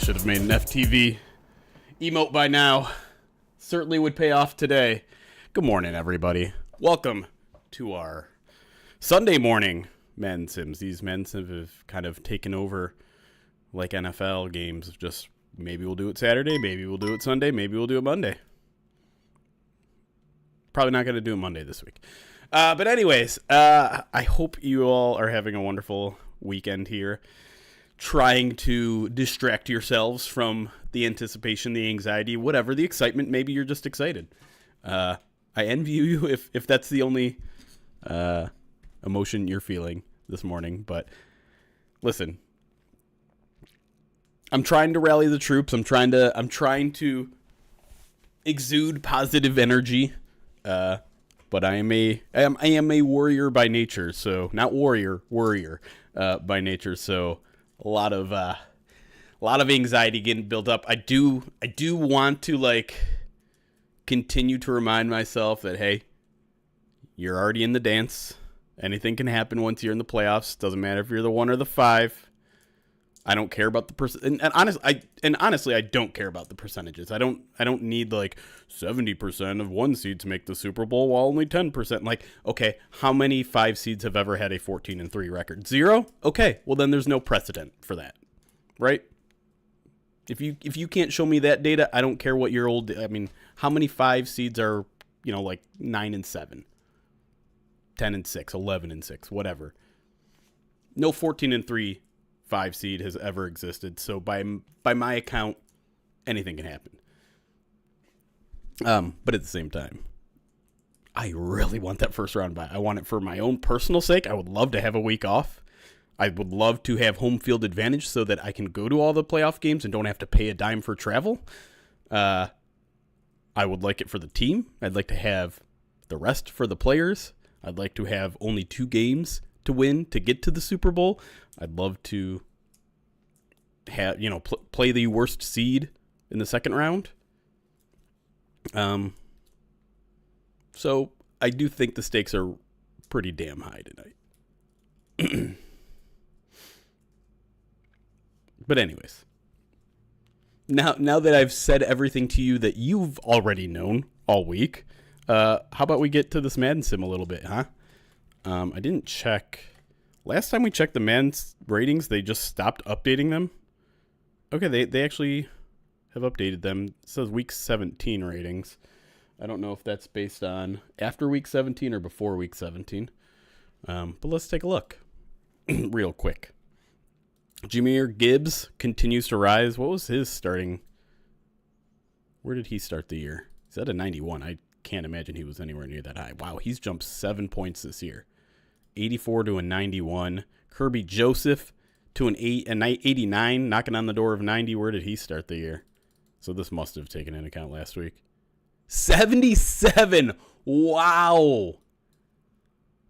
Should have made an FTV emote by now. Certainly would pay off today. Good morning, everybody. Welcome to our Sunday morning Madden Sims. These Madden Sims have kind of taken over like NFL games. Just maybe we'll do it Saturday, maybe we'll do it Sunday, maybe we'll do it Monday. Probably not going to do it Monday this week. But anyways, I hope you all are having a wonderful weekend here. Trying to distract yourselves from the anticipation, the anxiety, whatever, the excitement. Maybe you're just excited. I envy you if that's the only emotion you're feeling this morning. But listen, I'm trying to rally the troops. I'm trying to exude positive energy. But I am a warrior by nature. So not warrior by nature. So a lot of anxiety getting built up. I do want to continue to remind myself that, hey, you're already in the dance. Anything can happen once you're in the playoffs. Doesn't matter if you're the 1 or the 5. I don't care about the person, and honestly, I don't care about the percentages. I don't need 70% of 1 seed to make the Super Bowl, while only 10%. Okay, how many 5 seeds have ever had a 14-3 record? 0? Okay, well then there's no precedent for that, right? If you can't show me that data, I don't care what your old. I mean, how many 5 seeds are 9-7, 10-6, 11-6, whatever. No 14-3. 5 seed has ever existed. So by my account, anything can happen. But at the same time, I really want that first round bye. I want it for my own personal sake. I would love to have a week off. I would love to have home field advantage so that I can go to all the playoff games and don't have to pay a dime for travel. I would like it for the team. I'd like to have the rest for the players. I'd like to have only 2 games to win to get to the Super Bowl. I'd love to have play the worst seed in the second round. So I do think the stakes are pretty damn high tonight. But anyways, now that I've said everything to you that you've already known all week, how about we get to this Madden Sim a little bit, huh? I didn't check. Last time we checked the Madden's ratings, they just stopped updating them. Okay, they actually have updated them. It says week 17 ratings. I don't know if that's based on after week 17 or before week 17. But let's take a look real quick. Jahmyr Gibbs continues to rise. What was his starting? Where did he start the year? He's at a 91. I can't imagine he was anywhere near that high. Wow, he's jumped 7 points this year. 84 to a 91. Kirby Joseph to an 89, knocking on the door of 90. Where did he start the year? So this must have taken into account last week. 77. Wow.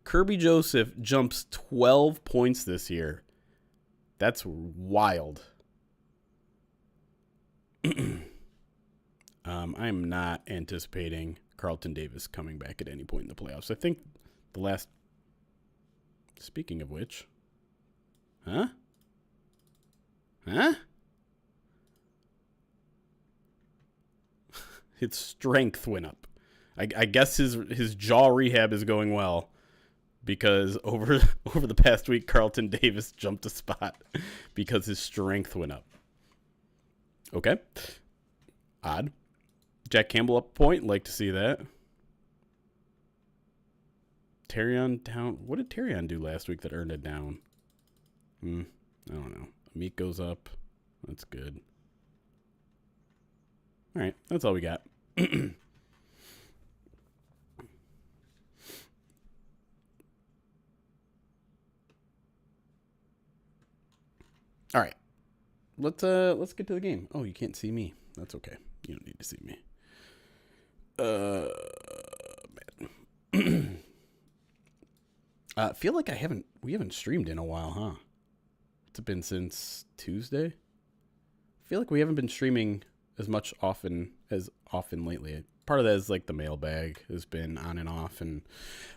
Kirby Joseph jumps 12 points this year. That's wild. I am not anticipating Carlton Davis coming back at any point in the playoffs. I think the last... Speaking of which... Huh? His strength went up. I guess his jaw rehab is going well, because over the past week, Carlton Davis jumped a spot because his strength went up. Okay. Odd. Jack Campbell up a point. Like to see that. Terrion down. What did Terrion do last week that earned it down? I don't know. Meek goes up. That's good. All right. That's all we got. All right. Let's get to the game. Oh, you can't see me. That's okay. You don't need to see me. Man. I feel like we haven't streamed in a while, huh? It's been since Tuesday. I feel like we haven't been streaming as often lately. Part of that is the mailbag has been on and off, and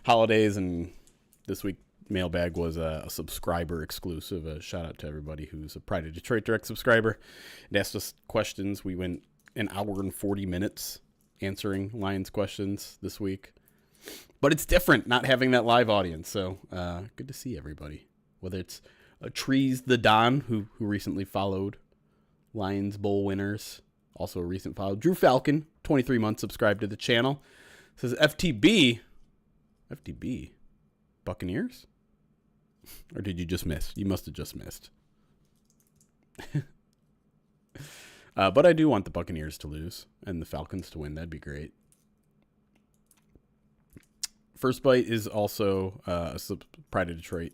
holidays, and this week mailbag was a subscriber exclusive. A shout out to everybody who's a Pride of Detroit Direct subscriber and asked us questions. We went an hour and 40 minutes answering Lions questions this week. But it's different not having that live audience. So good to see everybody. Whether it's Trees the Don, who recently followed Lions Bowl winners. Also a recent follow. Drew Falcon, 23 months, subscribed to the channel. Says FTB. Buccaneers? Or did you just miss? You must have just missed. But I do want the Buccaneers to lose and the Falcons to win. That'd be great. First Bite is also a Pride of Detroit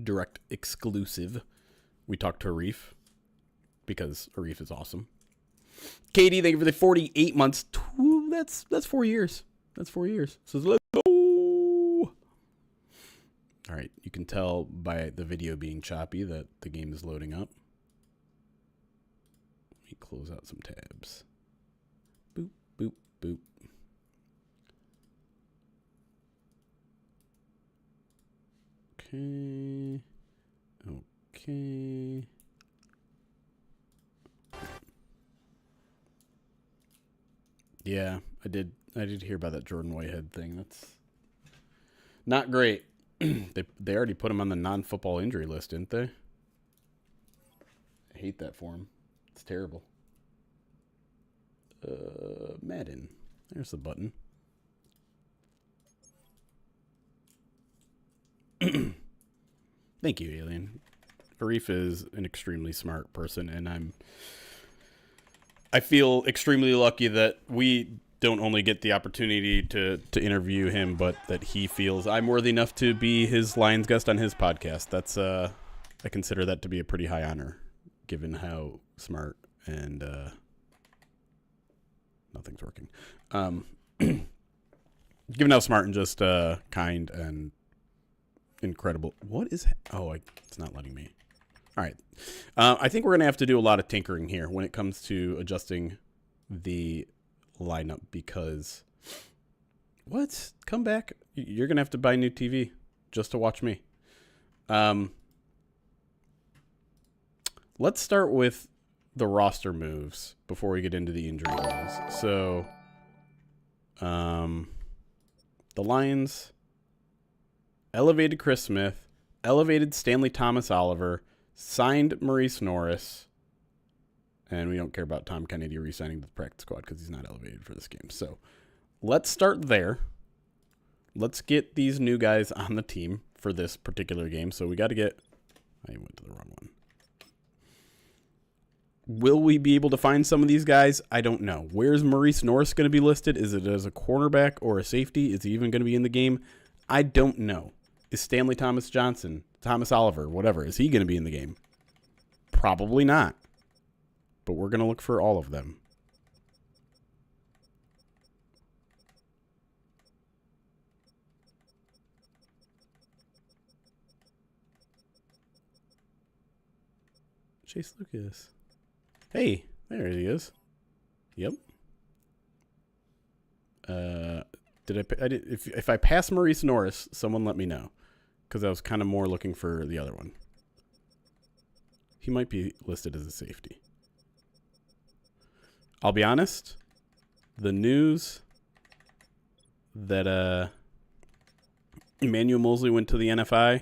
Direct exclusive. We talked to Arif because Arif is awesome. Katie, thank you for the 48 months. That's 4 years. That's 4 years. So let's go. All right, you can tell by the video being choppy that the game is loading up. Let me close out some tabs. Boop, boop, boop. Okay. Yeah, I did hear about that Jordan Whitehead thing. That's not great. They already put him on the non-football injury list, didn't they? I hate that for him. It's terrible. Madden. There's the button. Thank you, Alien. Arif is an extremely smart person, and I feel extremely lucky that we don't only get the opportunity to interview him, but that he feels I'm worthy enough to be his Lions guest on his podcast. That's I consider that to be a pretty high honor, given how smart and nothing's working. Given how smart and just kind and incredible. What is? It's not letting me. All right. I think we're going to have to do a lot of tinkering here when it comes to adjusting the lineup because what? Come back. You're going to have to buy a new TV just to watch me. Let's start with the roster moves before we get into the injury news. So, the Lions elevated Chris Smith, elevated Stanley Thomas Oliver, signed Maurice Norris, and we don't care about Tom Kennedy re-signing to the practice squad because he's not elevated for this game. So let's start there. Let's get these new guys on the team for this particular game. So we got to get... I went to the wrong one. Will we be able to find some of these guys? I don't know. Where's Maurice Norris going to be listed? Is it as a cornerback or a safety? Is he even going to be in the game? I don't know. Is Stanley Thomas Oliver, whatever, is he going to be in the game? Probably not. But we're going to look for all of them. Chase Lucas. Hey, there he is. Yep. If I pass Maurice Norris, someone let me know. Because I was kind of more looking for the other one. He might be listed as a safety. I'll be honest. The news that Emmanuel Mosley went to the NFI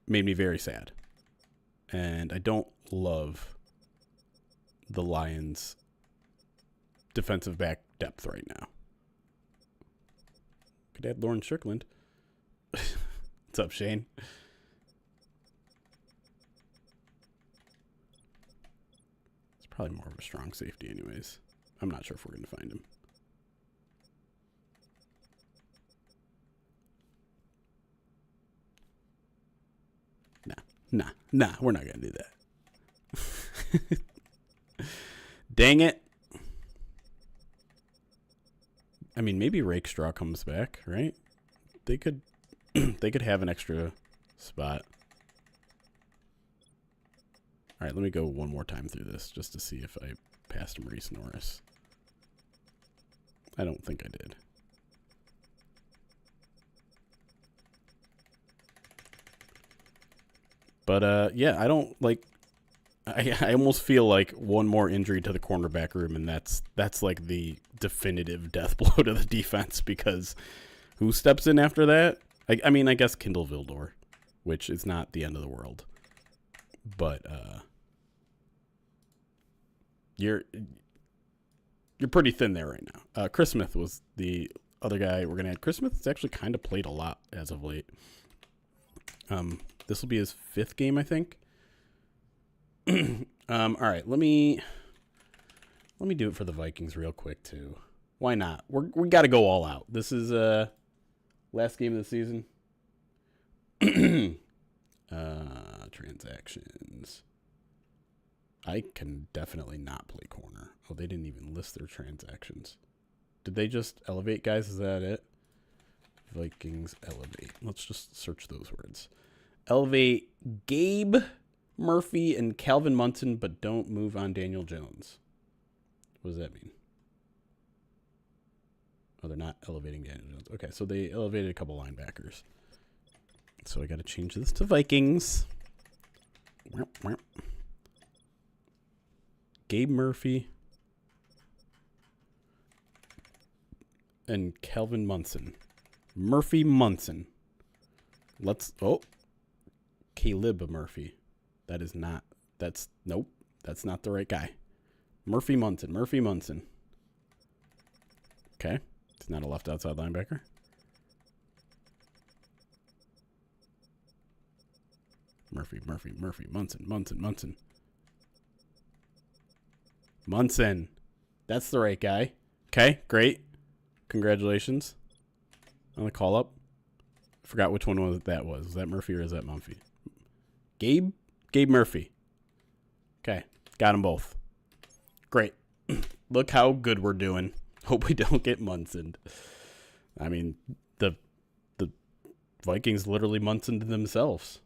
made me very sad. And I don't love the Lions' defensive back depth right now. Could add Lauren Strickland. What's up, Shane? It's probably more of a strong safety anyways. I'm not sure if we're going to find him. Nah, we're not going to do that. Dang it. I mean, maybe Rakestraw comes back, right? They could have an extra spot. All right, let me go one more time through this just to see if I passed Maurice Norris. I don't think I did. But yeah, I don't like. I almost feel like one more injury to the cornerback room, and that's like the definitive death blow to the defense, because who steps in after that? I mean, I guess Kindle Vildor, which is not the end of the world. But you're pretty thin there right now. Chris Smith was the other guy we're going to add. Chris Smith has actually kind of played a lot as of late. This will be his 5th game, I think. All right, let me do it for the Vikings real quick too. Why not? We got to go all out. This is last game of the season. Transactions. I can definitely not play corner. Oh, they didn't even list their transactions. Did they just elevate guys? Is that it? Vikings elevate. Let's just search those words. Elevate Gabe Murphy and Calvin Munson, but don't move on Daniel Jones. What does that mean? Oh, they're not elevating Daniel Jones. Okay, so they elevated a couple linebackers. So I got to change this to Vikings. Gabe Murphy and Calvin Munson. Murphy Munson. Caleb Murphy. Nope. That's not the right guy. Murphy Munson. Okay. He's not a left outside linebacker. Murphy. Munson. That's the right guy. Okay, great. Congratulations on the call up. I forgot which one that was. Was that Murphy or is that Mumphy? Gabe Murphy. Okay, got them both. Great. Look how good we're doing. Hope we don't get Munsoned. I mean, the Vikings literally Munsoned themselves.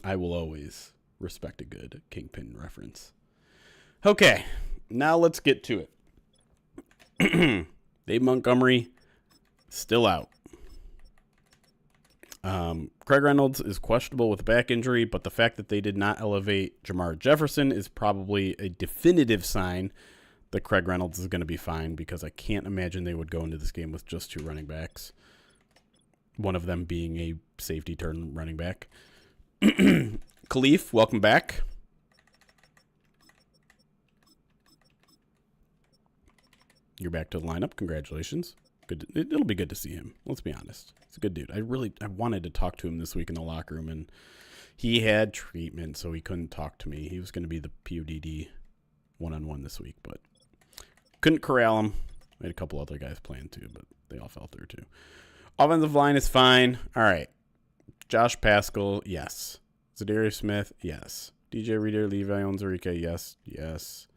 I will always respect a good Kingpin reference. Okay, now let's get to it. Dave Montgomery, still out. Craig Reynolds is questionable with a back injury, but the fact that they did not elevate Jamar Jefferson is probably a definitive sign that Craig Reynolds is going to be fine, because I can't imagine they would go into this game with just 2 running backs, one of them being a safety turn running back. Khalif, welcome back. You're back to the lineup. Congratulations. Good. It'll be good to see him. Let's be honest. He's a good dude. I wanted to talk to him this week in the locker room, and he had treatment, so he couldn't talk to me. He was going to be the PODD one-on-one this week, but couldn't corral him. I had a couple other guys playing too, but they all fell through too. Offensive line is fine. All right. Josh Paschal, yes. Zadarius Smith, yes. DJ Reader, Levi Onwuzurike, yes.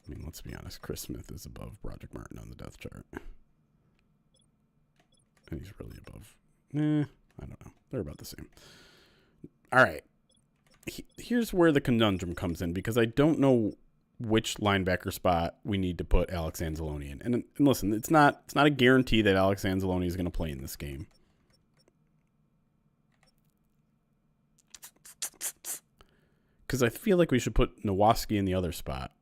I mean, let's be honest. Chris Smith is above Broderick Martin on the depth chart. And he's really above. I don't know. They're about the same. All right. Here's where the conundrum comes in, because I don't know which linebacker spot we need to put Alex Anzalone in. And listen, it's not a guarantee that Alex Anzalone is going to play in this game. Because I feel like we should put Nowoski in the other spot.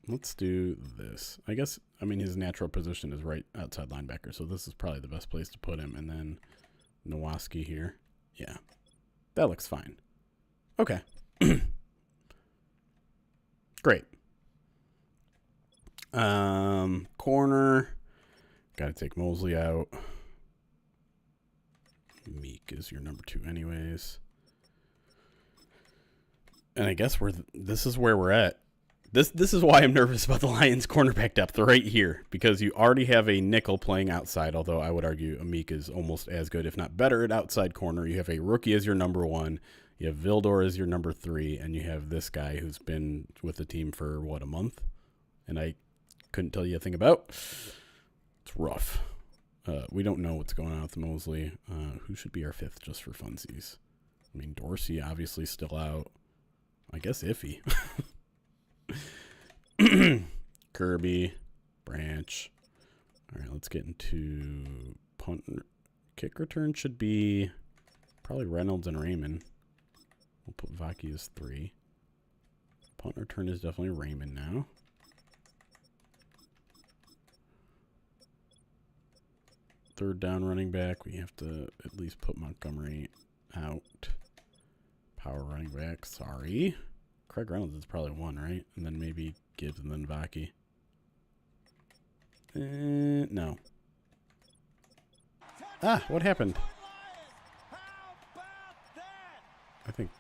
Let's do this. I guess, his natural position is right outside linebacker, so this is probably the best place to put him. And then Nowoski here. Yeah, that looks fine. Okay. Great. Corner. Got to take Mosley out. Meek is your number 2 anyways. And I guess this is where we're at. This is why I'm nervous about the Lions cornerback depth right here, because you already have a nickel playing outside, although I would argue Amik is almost as good, if not better, at outside corner. You have a rookie as your number 1. You have Vildor as your number 3, and you have this guy who's been with the team for, a month? And I couldn't tell you a thing about. It's rough. We don't know what's going on with Mosley. Who should be our 5th just for funsies? Dorsey obviously still out. I guess Iffy. Kirby, Branch. All right, let's get into Kick return should be probably Reynolds and Raymond. We'll put Vaki as 3. Punt return is definitely Raymond now. Third down running back, we have to at least put Montgomery out. Power running back, sorry. Craig Reynolds is probably 1, right? And then maybe Gibbs and then Vaki. No. Ah, what happened? I think,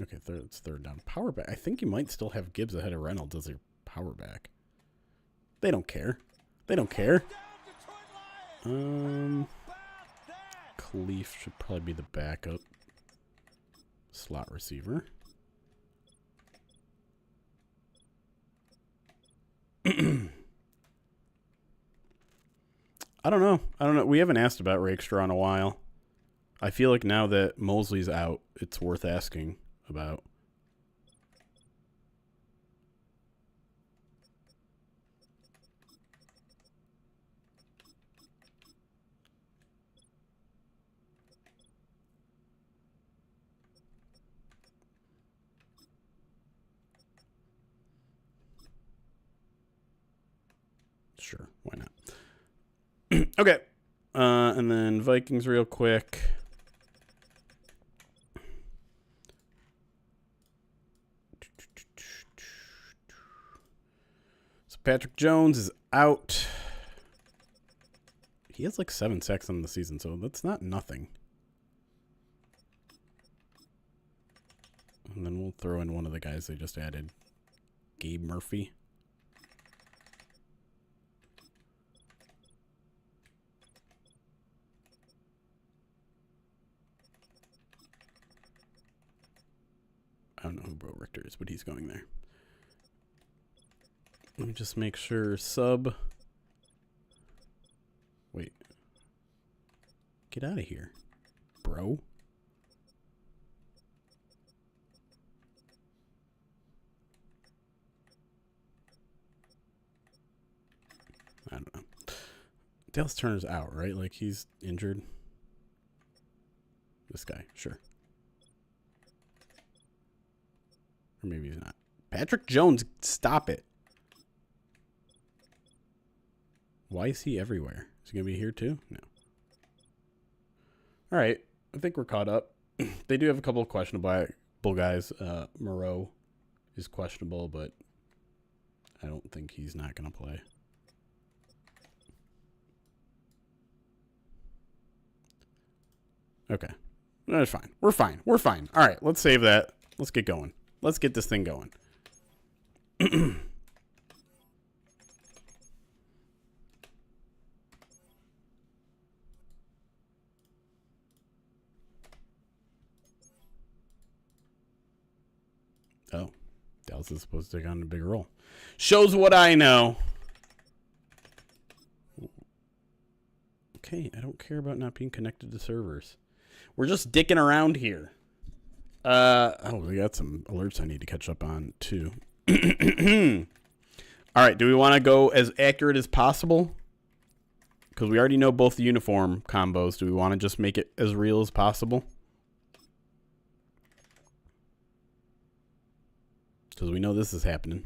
okay, it's third down. Power back. I think you might still have Gibbs ahead of Reynolds as your power back. They don't care. They don't care. Khalif should probably be the backup slot receiver. I don't know. We haven't asked about Rakestraw in a while. I feel like now that Mosley's out, it's worth asking about. Sure, why not? Okay. And then Vikings real quick. So Patrick Jones is out. He has like 7 sacks on the season, so that's not nothing. And then we'll throw in one of the guys they just added. Gabe Murphy. I don't know who Bro Richter is, but he's going there. Let me just make sure sub. Wait. Get out of here, bro. I don't know. Dallas Turner's out, right? Like he's injured. This guy, sure. Or maybe he's not. Patrick Jones, stop it. Why is he everywhere? Is he going to be here too? No. All right. I think we're caught up. They do have a couple of questionable guys. Moreau is questionable, but I don't think he's not going to play. Okay. That's fine. We're fine. We're fine. All right. Let's save that. Let's get going. Let's get this thing going. Oh, Dallas is supposed to take on a big role. Shows what I know. Okay, I don't care about not being connected to servers. We're just dicking around here. Oh, we got some alerts I need to catch up on too. All right, do we want to go as accurate as possible? Because we already know both the uniform combos. Do we want to just make it as real as possible? Because we know this is happening.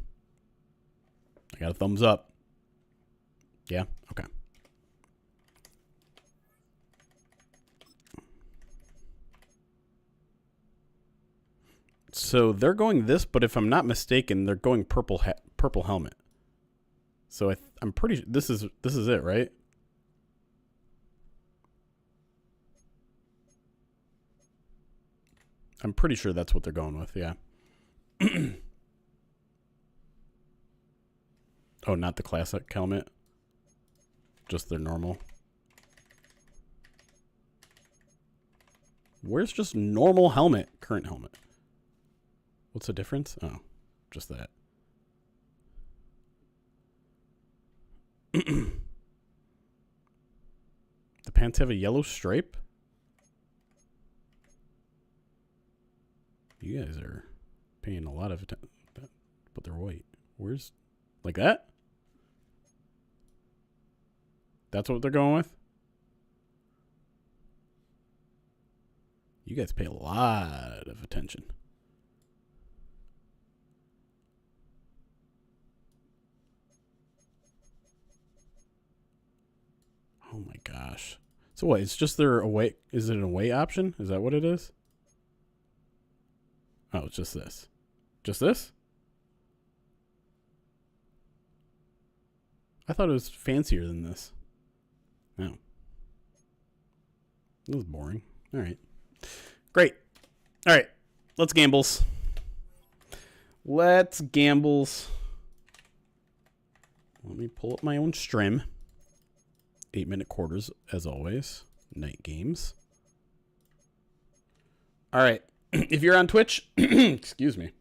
I got a thumbs up. Yeah? Okay. So they're going this, but if I'm not mistaken, they're going purple helmet. So I'm pretty this is it, right? I'm pretty sure that's what they're going with, yeah. Oh, not the classic helmet. Just their normal. Where's just normal helmet? Current helmet. What's the difference? Oh, just that. The pants have a yellow stripe? You guys are paying a lot of attention, but they're white. Where's, like that? That's what they're going with? You guys pay a lot of attention. Oh my gosh. So what, it's just their away, is it an away option? Is that what it is? Oh, it's just this. Just this? I thought it was fancier than this. No. This is boring. All right. Great. All right. Let's gambles. Let's gambles. Let me pull up my own stream. 8-minute quarters, as always. Night games. All right. If you're on Twitch, excuse me.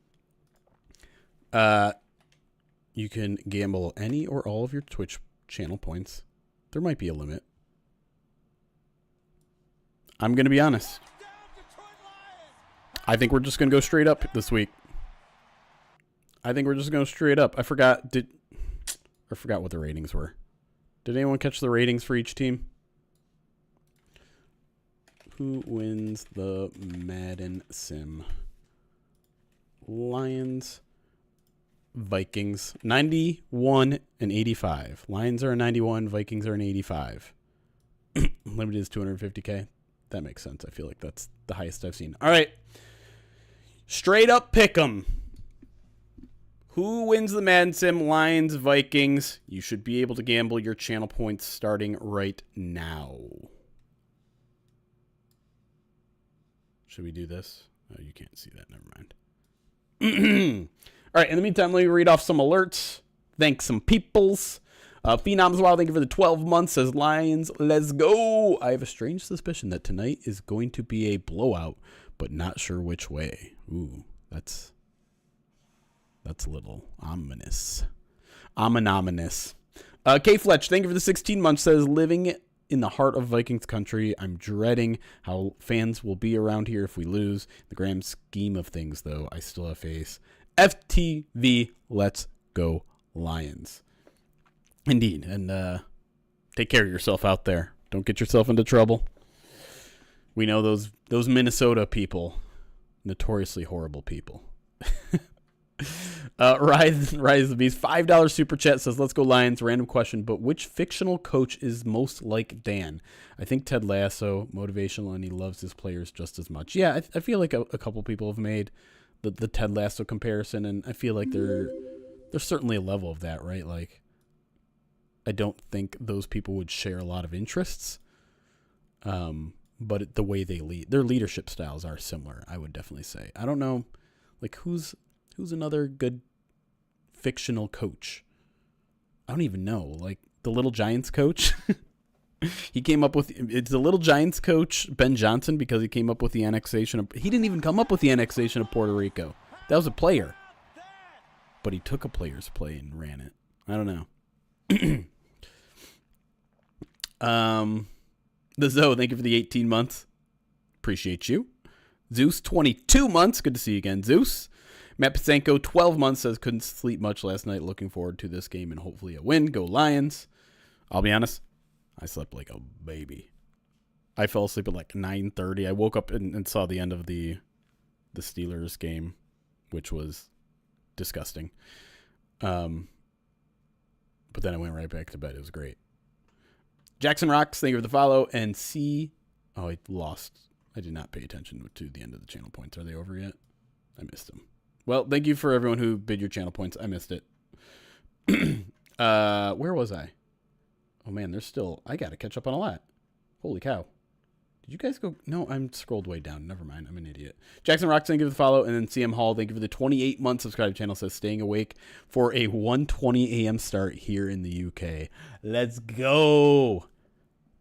You can gamble any or all of your Twitch channel points. There might be a limit. I'm going to be honest. I think we're just going to go straight up this week. I think we're just going to go straight up. I forgot what the ratings were. Did anyone catch the ratings for each team? Who wins the Madden Sim? Lions, Vikings, 91 and 85. Lions are a 91, Vikings are an 85. Limited is 250K. That makes sense. I feel like that's the highest I've seen. All right. Straight up pick 'em. Who wins the Madden Sim? Lions, Vikings. You should be able to gamble your channel points starting right now. Should we do this? Oh, you can't see that. Never mind. All right. In the meantime, let me read off some alerts. Thanks some peoples. Phenoms Wild, thank you for the 12 months. Says Lions, let's go. I have a strange suspicion that tonight is going to be a blowout, but not sure which way. Ooh, that's a little ominous. Ominous. K Fletch, thank you for the 16 months. Says living in the heart of Vikings country. I'm dreading how fans will be around here if we lose. The grand scheme of things, though, I still have faith. FTV, let's go Lions. Indeed, and take care of yourself out there. Don't get yourself into trouble. We know those Minnesota people, notoriously horrible people. Rise the Beast, $5 super chat says, let's go Lions. Random question, but which fictional coach is most like Dan? I think Ted Lasso, motivational, and he loves his players just as much. Yeah, I feel like a couple people have made the Ted Lasso comparison, and I feel like there's certainly a level of that, right? Like, I don't think those people would share a lot of interests, but the way they lead, their leadership styles are similar, I would definitely say. I don't know, like, who's another good fictional coach? I don't even know. Like, the Little Giants coach? He came up with, it's the Little Giants coach, Ben Johnson, because he came up with the annexation. He didn't even come up with the annexation of Puerto Rico. That was a player. But he took a player's play and ran it. I don't know. The Zoe, thank you for the 18 months. Appreciate you. Zeus, 22 months. Good to see you again, Zeus. Matt Pasenko, 12 months, says couldn't sleep much last night. Looking forward to this game and hopefully a win. Go Lions. I'll be honest, I slept like a baby. I fell asleep at like 9:30. I woke up and saw the end of the Steelers game, which was disgusting. But then I went right back to bed. It was great. Jackson Rocks, thank you for the follow. And oh, I lost. I did not pay attention to the end of the channel points. Are they over yet? I missed them. Well, thank you for everyone who bid your channel points. I missed it. Where was I? Oh, man, I got to catch up on a lot. Holy cow. Did you guys go? No, I'm scrolled way down. Never mind. I'm an idiot. Jackson Rocks, thank you for the follow. And then CM Hall, thank you for the 28-month subscribe channel. Says staying awake for a 1:20 a.m. start here in the UK. Let's go.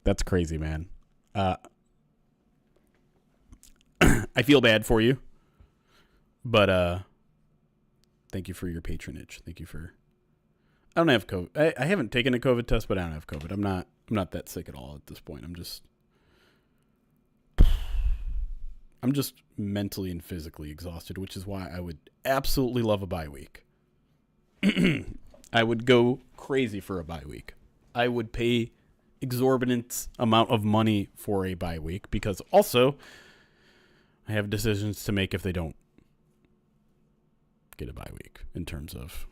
That's crazy, man. I feel bad for you. But thank you for your patronage. Thank you for... I don't have COVID. I haven't taken a COVID test, but I don't have COVID. I'm not that sick at all at this point. I'm just mentally and physically exhausted, which is why I would absolutely love a bye week. I would go crazy for a bye week. I would pay exorbitant amount of money for a bye week because also I have decisions to make if they don't get a bye week in terms of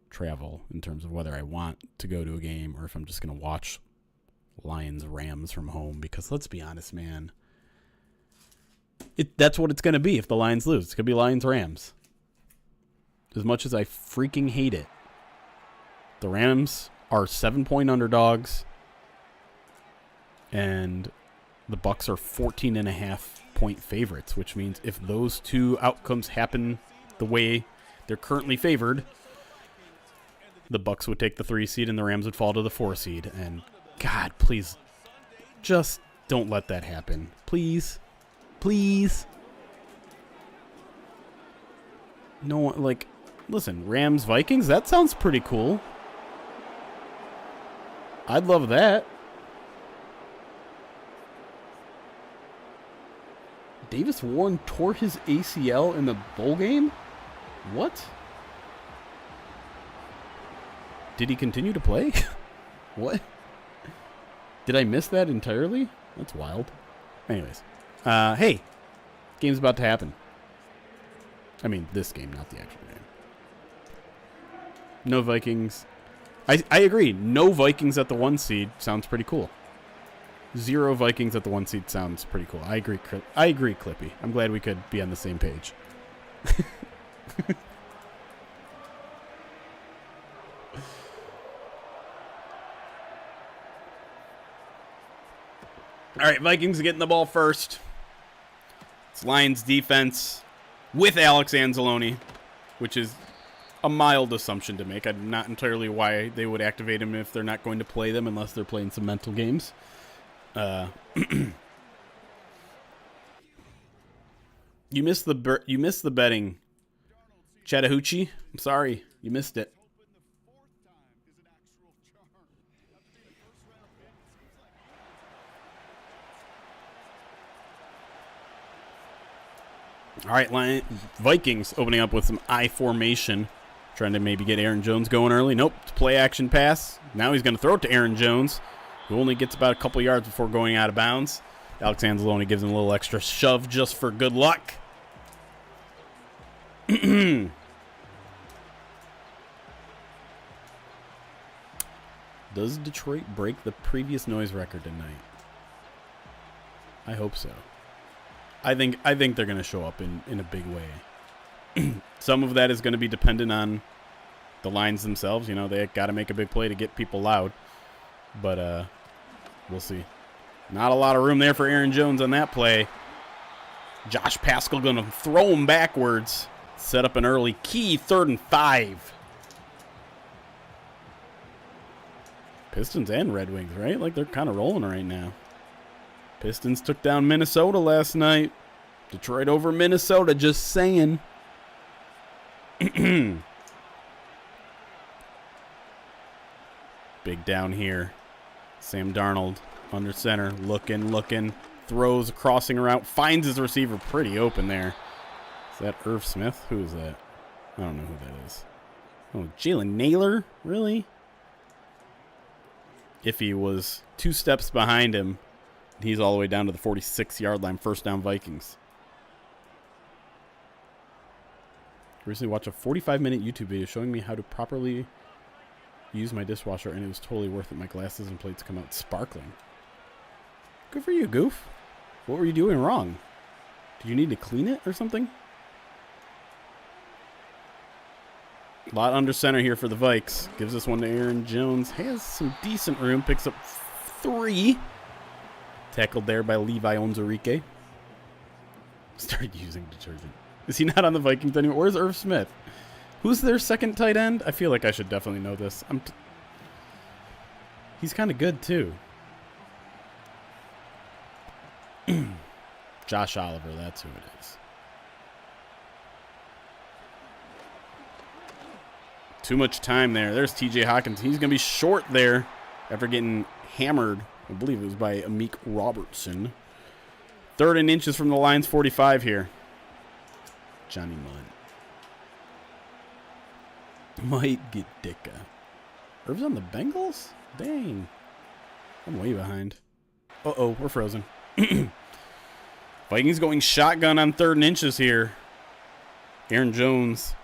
travel, in terms of whether I want to go to a game or if I'm just going to watch Lions-Rams from home because let's be honest, man. That's what it's going to be if the Lions lose. It's going to be Lions-Rams. As much as I freaking hate it. The Rams are 7-point underdogs. And the Bucs are 14.5-point favorites, which means if those two outcomes happen the way they're currently favored, the Bucs would take the 3 seed and the Rams would fall to the 4 seed. And God, please, just don't let that happen. Please. Please. No one, like, listen, Rams, Vikings, that sounds pretty cool. I'd love that. Davis Warren tore his ACL in the bowl game? What? Did he continue to play? What? Did I miss that entirely? That's wild. Anyways. Hey. Game's about to happen. I mean, this game, not the actual game. No Vikings. I agree. No Vikings at the 1 seed sounds pretty cool. 0 Vikings at the 1 seed sounds pretty cool. I agree, Clippy. I'm glad we could be on the same page. All right, Vikings getting the ball first. It's Lions defense with Alex Anzalone, which is a mild assumption to make. I'm not entirely why they would activate him if they're not going to play them unless they're playing some mental games. You missed the betting, Chattahoochee. I'm sorry, you missed it. All right, Vikings opening up with some I formation, trying to maybe get Aaron Jones going early. Nope, it's play action pass. Now he's going to throw it to Aaron Jones, who only gets about a couple yards before going out of bounds. Alex Anzalone gives him a little extra shove just for good luck. Does Detroit break the previous noise record tonight? I hope so. I think they're going to show up in a big way. Some of that is going to be dependent on the Lions themselves. You know, they got to make a big play to get people loud. But we'll see. Not a lot of room there for Aaron Jones on that play. Josh Paschal going to throw him backwards. Set up an early key 3rd and 5. Pistons and Red Wings, right? Like they're kind of rolling right now. Pistons took down Minnesota last night. Detroit over Minnesota, just saying. Big down here. Sam Darnold under center, looking. Throws, crossing around, finds his receiver pretty open there. Is that Irv Smith? Who is that? I don't know who that is. Oh, Jalen Naylor? Really? If he was 2 steps behind him, he's all the way down to the 46-yard line. First down, Vikings. Recently watched a 45-minute YouTube video showing me how to properly use my dishwasher, and it was totally worth it. My glasses and plates come out sparkling. Good for you, Goof. What were you doing wrong? Did you need to clean it or something? A lot under center here for the Vikes. Gives this one to Aaron Jones. Has some decent room. Picks up 3. Tackled there by Levi Onwuzurike. Started using detergent. Is he not on the Vikings anymore? Where's Irv Smith? Who's their second tight end? I feel like I should definitely know this. He's kind of good, too. Josh Oliver, that's who it is. Too much time there. There's TJ Hawkins. He's going to be short there after getting hammered. I believe it was by Amik Robertson. 3rd and inches from the Lions 45 here. Johnny Mudd might get Dicka. Irv's on the Bengals? Dang. I'm way behind. Uh-oh, we're frozen. Vikings going shotgun on 3rd and inches here. Aaron Jones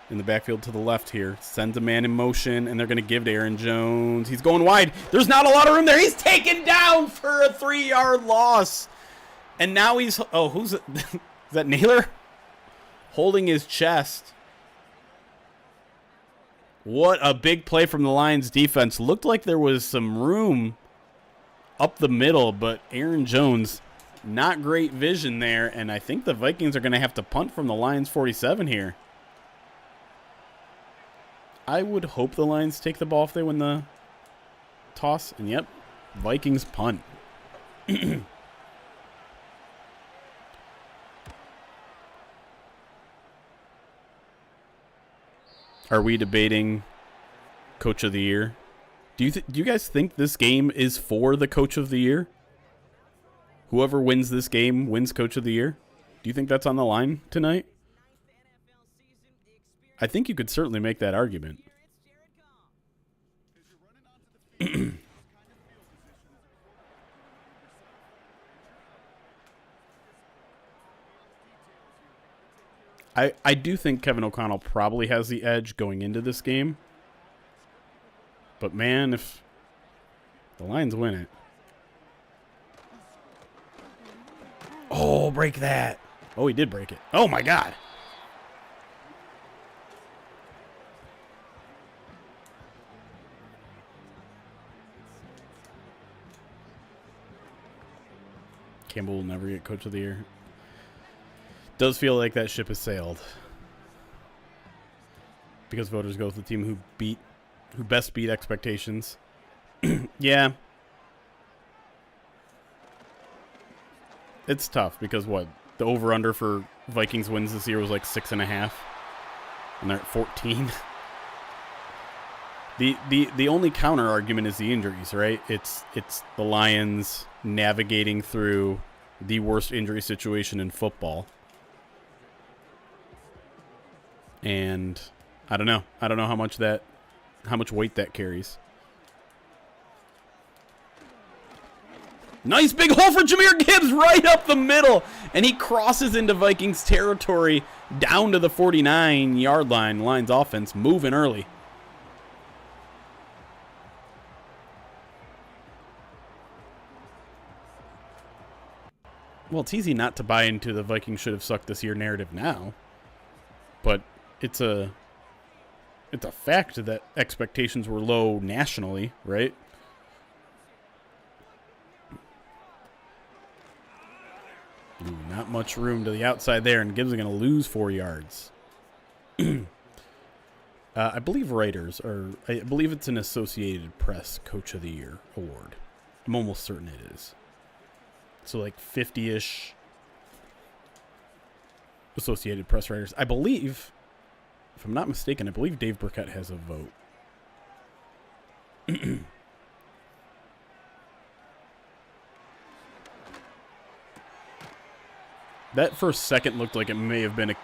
in the backfield to the left here. Sends a man in motion, and they're going to give to Aaron Jones. He's going wide. There's not a lot of room there. He's taken down for a 3-yard loss. And now he's... Oh, who's it? Is that Naylor? Holding his chest. What a big play from the Lions defense. Looked like there was some room up the middle, but Aaron Jones, not great vision there, and I think the Vikings are going to have to punt from the Lions 47 here. I would hope the Lions take the ball if they win the toss, and yep, Vikings punt. Are we debating Coach of the Year? Do you guys think this game is for the Coach of the Year? Whoever wins this game wins Coach of the Year? Do you think that's on the line tonight? I think you could certainly make that argument. I do think Kevin O'Connell probably has the edge going into this game. But, man, if the Lions win it. Oh, break that. Oh, he did break it. Oh, my God. Campbell will never get Coach of the Year. Does feel like that ship has sailed. Because voters go with the team who best beat expectations. Yeah. It's tough because what? The over-under for Vikings wins this year was like 6.5. And they're at 14. The only counter argument is the injuries, right? It's the Lions navigating through the worst injury situation in football. And I don't know. I don't know how much weight that carries. Nice big hole for Jahmyr Gibbs right up the middle. And he crosses into Vikings territory down to the 49-yard line. Lions offense moving early. Well, it's easy not to buy into the Vikings should have sucked this year narrative now. But it's a fact that expectations were low nationally, right? Ooh, not much room to the outside there, and Gibbs is going to lose 4 yards. I believe I believe it's an Associated Press Coach of the Year award. I'm almost certain it is. So like 50-ish Associated Press writers. I believe, if I'm not mistaken, I believe Dave Burkett has a vote. That first second looked like it may have been a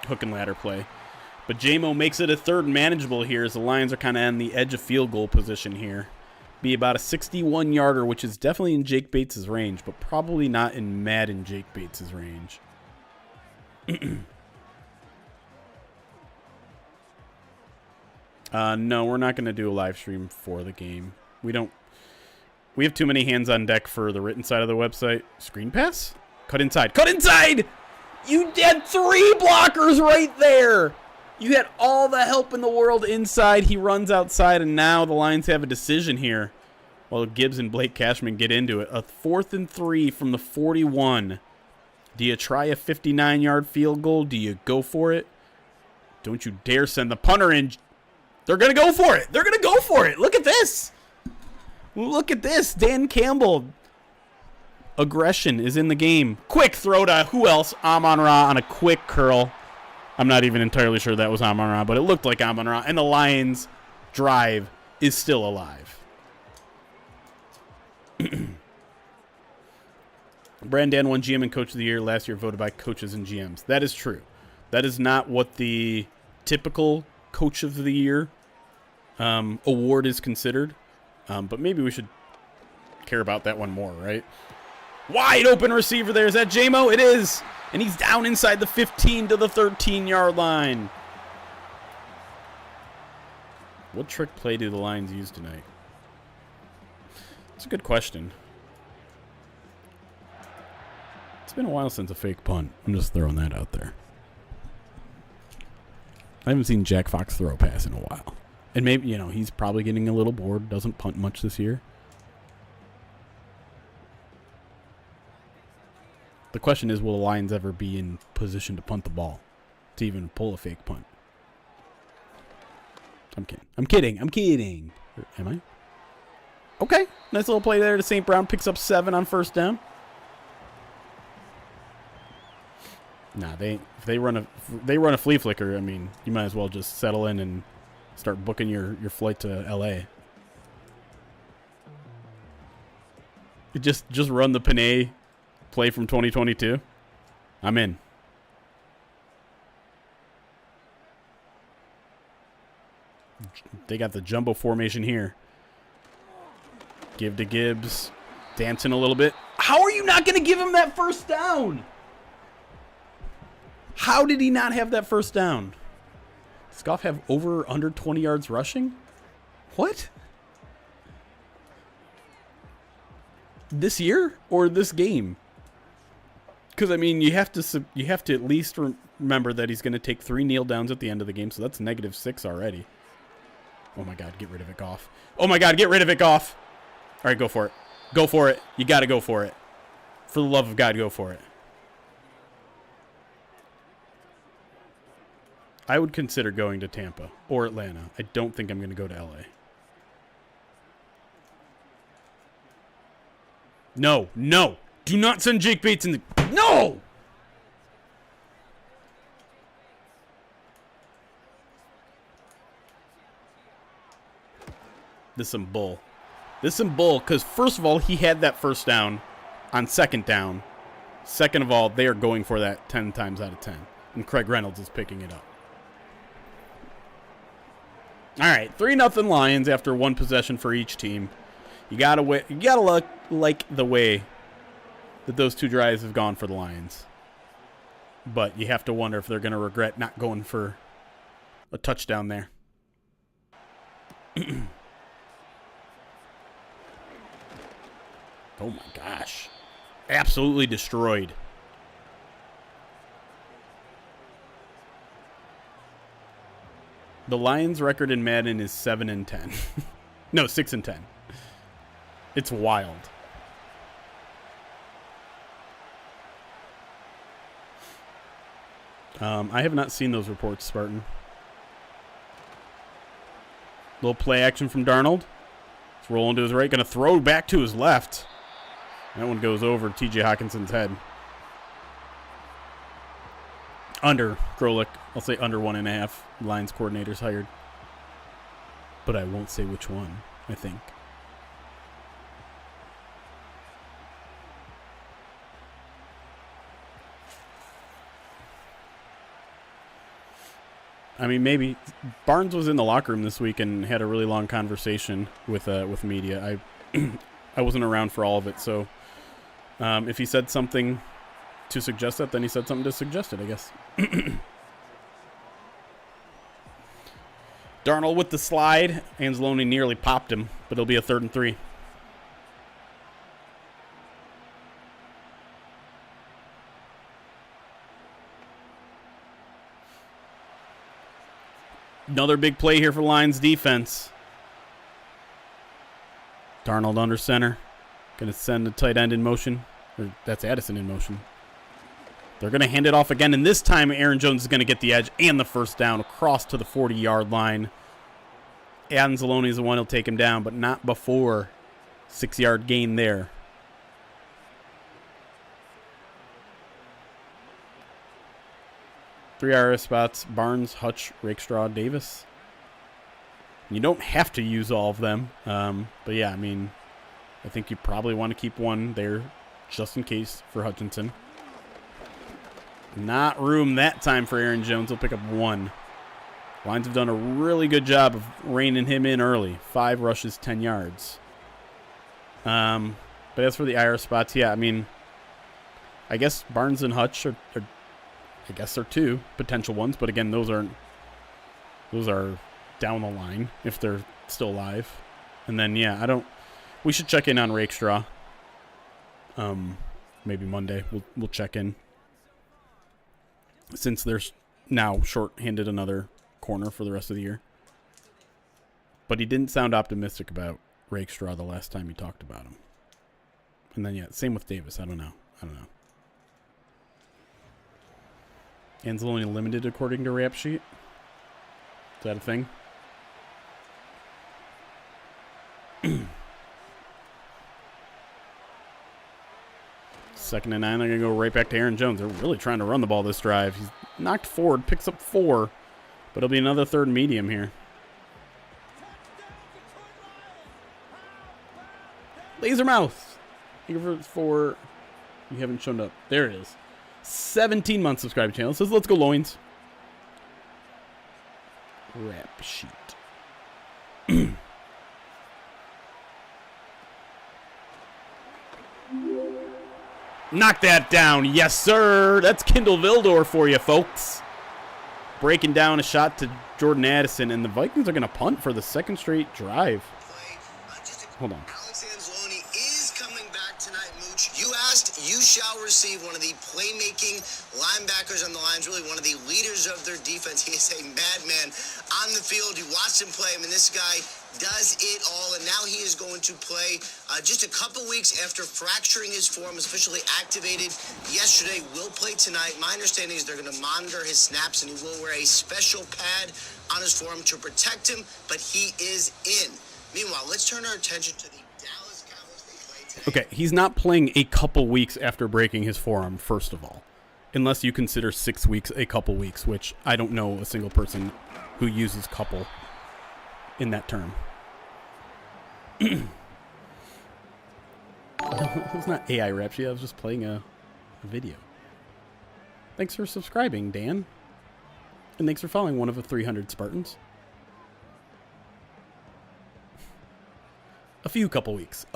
hook and ladder play. But J-Mo makes it a 3rd and manageable here as the Lions are kind of on the edge of field goal position here. Be about a 61-yarder, which is definitely in Jake Bates' range, but probably not in Madden Jake Bates' range. No, we're not going to do a live stream for the game. We have too many hands on deck for the written side of the website. Screen pass? Cut inside. Cut inside! You had 3 blockers right there. You had all the help in the world inside. He runs outside, and now the Lions have a decision here. While Gibbs and Blake Cashman get into it. A 4th and 3 from the 41. Do you try a 59-yard field goal? Do you go for it? Don't you dare send the punter in. They're going to go for it. They're going to go for it. Look at this. Look at this. Dan Campbell. Aggression is in the game. Quick throw to who else? Amon-Ra on a quick curl. I'm not even entirely sure that was Amon-Ra, but it looked like Amon-Ra. And the Lions' drive is still alive. Brandon won GM and Coach of the Year last year, voted by coaches and GMs. That is true. That is not what the typical Coach of the Year award is considered. But maybe we should care about that one more, right? Wide open receiver there. Is that J-Mo? It is. And he's down inside the 15 to the 13-yard line. What trick play do the Lions use tonight? That's a good question. It's been a while since a fake punt. I'm just throwing that out there. I haven't seen Jack Fox throw a pass in a while. And maybe, you know, he's probably getting a little bored. Doesn't punt much this year. The question is, will the Lions ever be in position to punt the ball? To even pull a fake punt? I'm kidding. I'm kidding. I'm kidding. Am I? Okay. Nice little play there to St. Brown. Picks up 7 on first down. Nah, if they run a flea flicker, I mean, you might as well just settle in and start booking your flight to LA. Just run the Panay play from 2022. I'm in. They got the jumbo formation here. Give to Gibbs. Dancing a little bit. How are you not going to give him that first down? How did he not have that first down? Does Goff have over or under 20 yards rushing? What? This year or this game? Because, I mean, you have to at least remember that he's going to take 3 kneel downs at the end of the game, so that's -6 already. Oh, my God, get rid of it, Goff. Oh, my God, get rid of it, Goff. All right, go for it. Go for it. You got to go for it. For the love of God, go for it. I would consider going to Tampa or Atlanta. I don't think I'm going to go to LA. No, no. Do not send Jake Bates in the... No! This is some bull. This is some bull because, first of all, he had that first down on second down. Second of all, they are going for that 10 times out of 10. And Craig Reynolds is picking it up. All right, 3-0 Lions after 1 possession for each team. You gotta like the way that those 2 drives have gone for the Lions. But you have to wonder if they're going to regret not going for a touchdown there. Oh my gosh. Absolutely destroyed. The Lions' record in Madden is 7-10. No, 6-10. It's wild. I have not seen those reports, Spartan. Little play action from Darnold. It's rolling to his right. Going to throw back to his left. That one goes over T.J. Hawkinson's head. Under Grolick. I'll say under 1.5. Lions coordinators hired. But I won't say which one, I think. I mean, maybe Barnes was in the locker room this week and had a really long conversation with media. I wasn't around for all of it, so if he said something to suggest that, then he said something to suggest it, I guess. Darnold with the slide. Anzalone nearly popped him, but it'll be a 3rd and 3. Another big play here for Lions defense. Darnold under center. Going to send the tight end in motion. Or that's Addison in motion. They're going to hand it off again, and this time Aaron Jones is going to get the edge and the first down across to the 40-yard line. Anzalone is the one who'll take him down, but not before 6-yard gain there. Three IRS spots: Barnes, Hutch, Rakestraw, Davis. You don't have to use all of them. But yeah, I mean, I think you probably want to keep one there just in case for Hutchinson. Not room that time for Aaron Jones. He'll pick up 1. Lions have done a really good job of reining him in early. 5 rushes, 10 yards. But as for the IR spots, yeah, I mean, I guess Barnes and Hutch are I guess they're two potential ones, but again, those are down the line if they're still alive. And then yeah, we should check in on Rakestraw. Maybe Monday we'll check in, since there's now short-handed another corner for the rest of the year. But he didn't sound optimistic about Rakestraw the last time he talked about him. And then yeah, same with Davis. I don't know. Anzalone limited according to Rap Sheet. Is that a thing? Second and 9, they're going to go right back to Aaron Jones. They're really trying to run the ball this drive. He's knocked forward, picks up 4, but it'll be another third and medium here. Lasermouth. For you haven't shown up. There it is. 17 months subscribe channel. It says, let's go Loins. Rap Sheet. Knock that down. Yes, sir. That's Kendall Vildor for you, folks. Breaking down a shot to Jordan Addison, and the Vikings are going to punt for the second straight drive. Hold on. Alex Anzalone is coming back tonight, Mooch. You asked, you shall receive one of the playmaking linebackers on the lines, really one of the leaders of their defense. He is a madman on the field. You watched him play. I mean, this guy does it all, and now he is going to play just a couple weeks after fracturing his forearm. Was officially activated yesterday, will play tonight. My understanding is they're going to monitor his snaps, and he will wear a special pad on his forearm to protect him, but he is in. Meanwhile, let's turn our attention to the Dallas Cowboys. They play today. Okay, he's not playing a couple weeks after breaking his forearm, first of all. Unless you consider 6 weeks a couple weeks, which I don't know a single person who uses couple in that term. It was not AI rap sheet. I was just playing a video. Thanks for subscribing, Dan. And thanks for following one of the 300 Spartans. A couple weeks.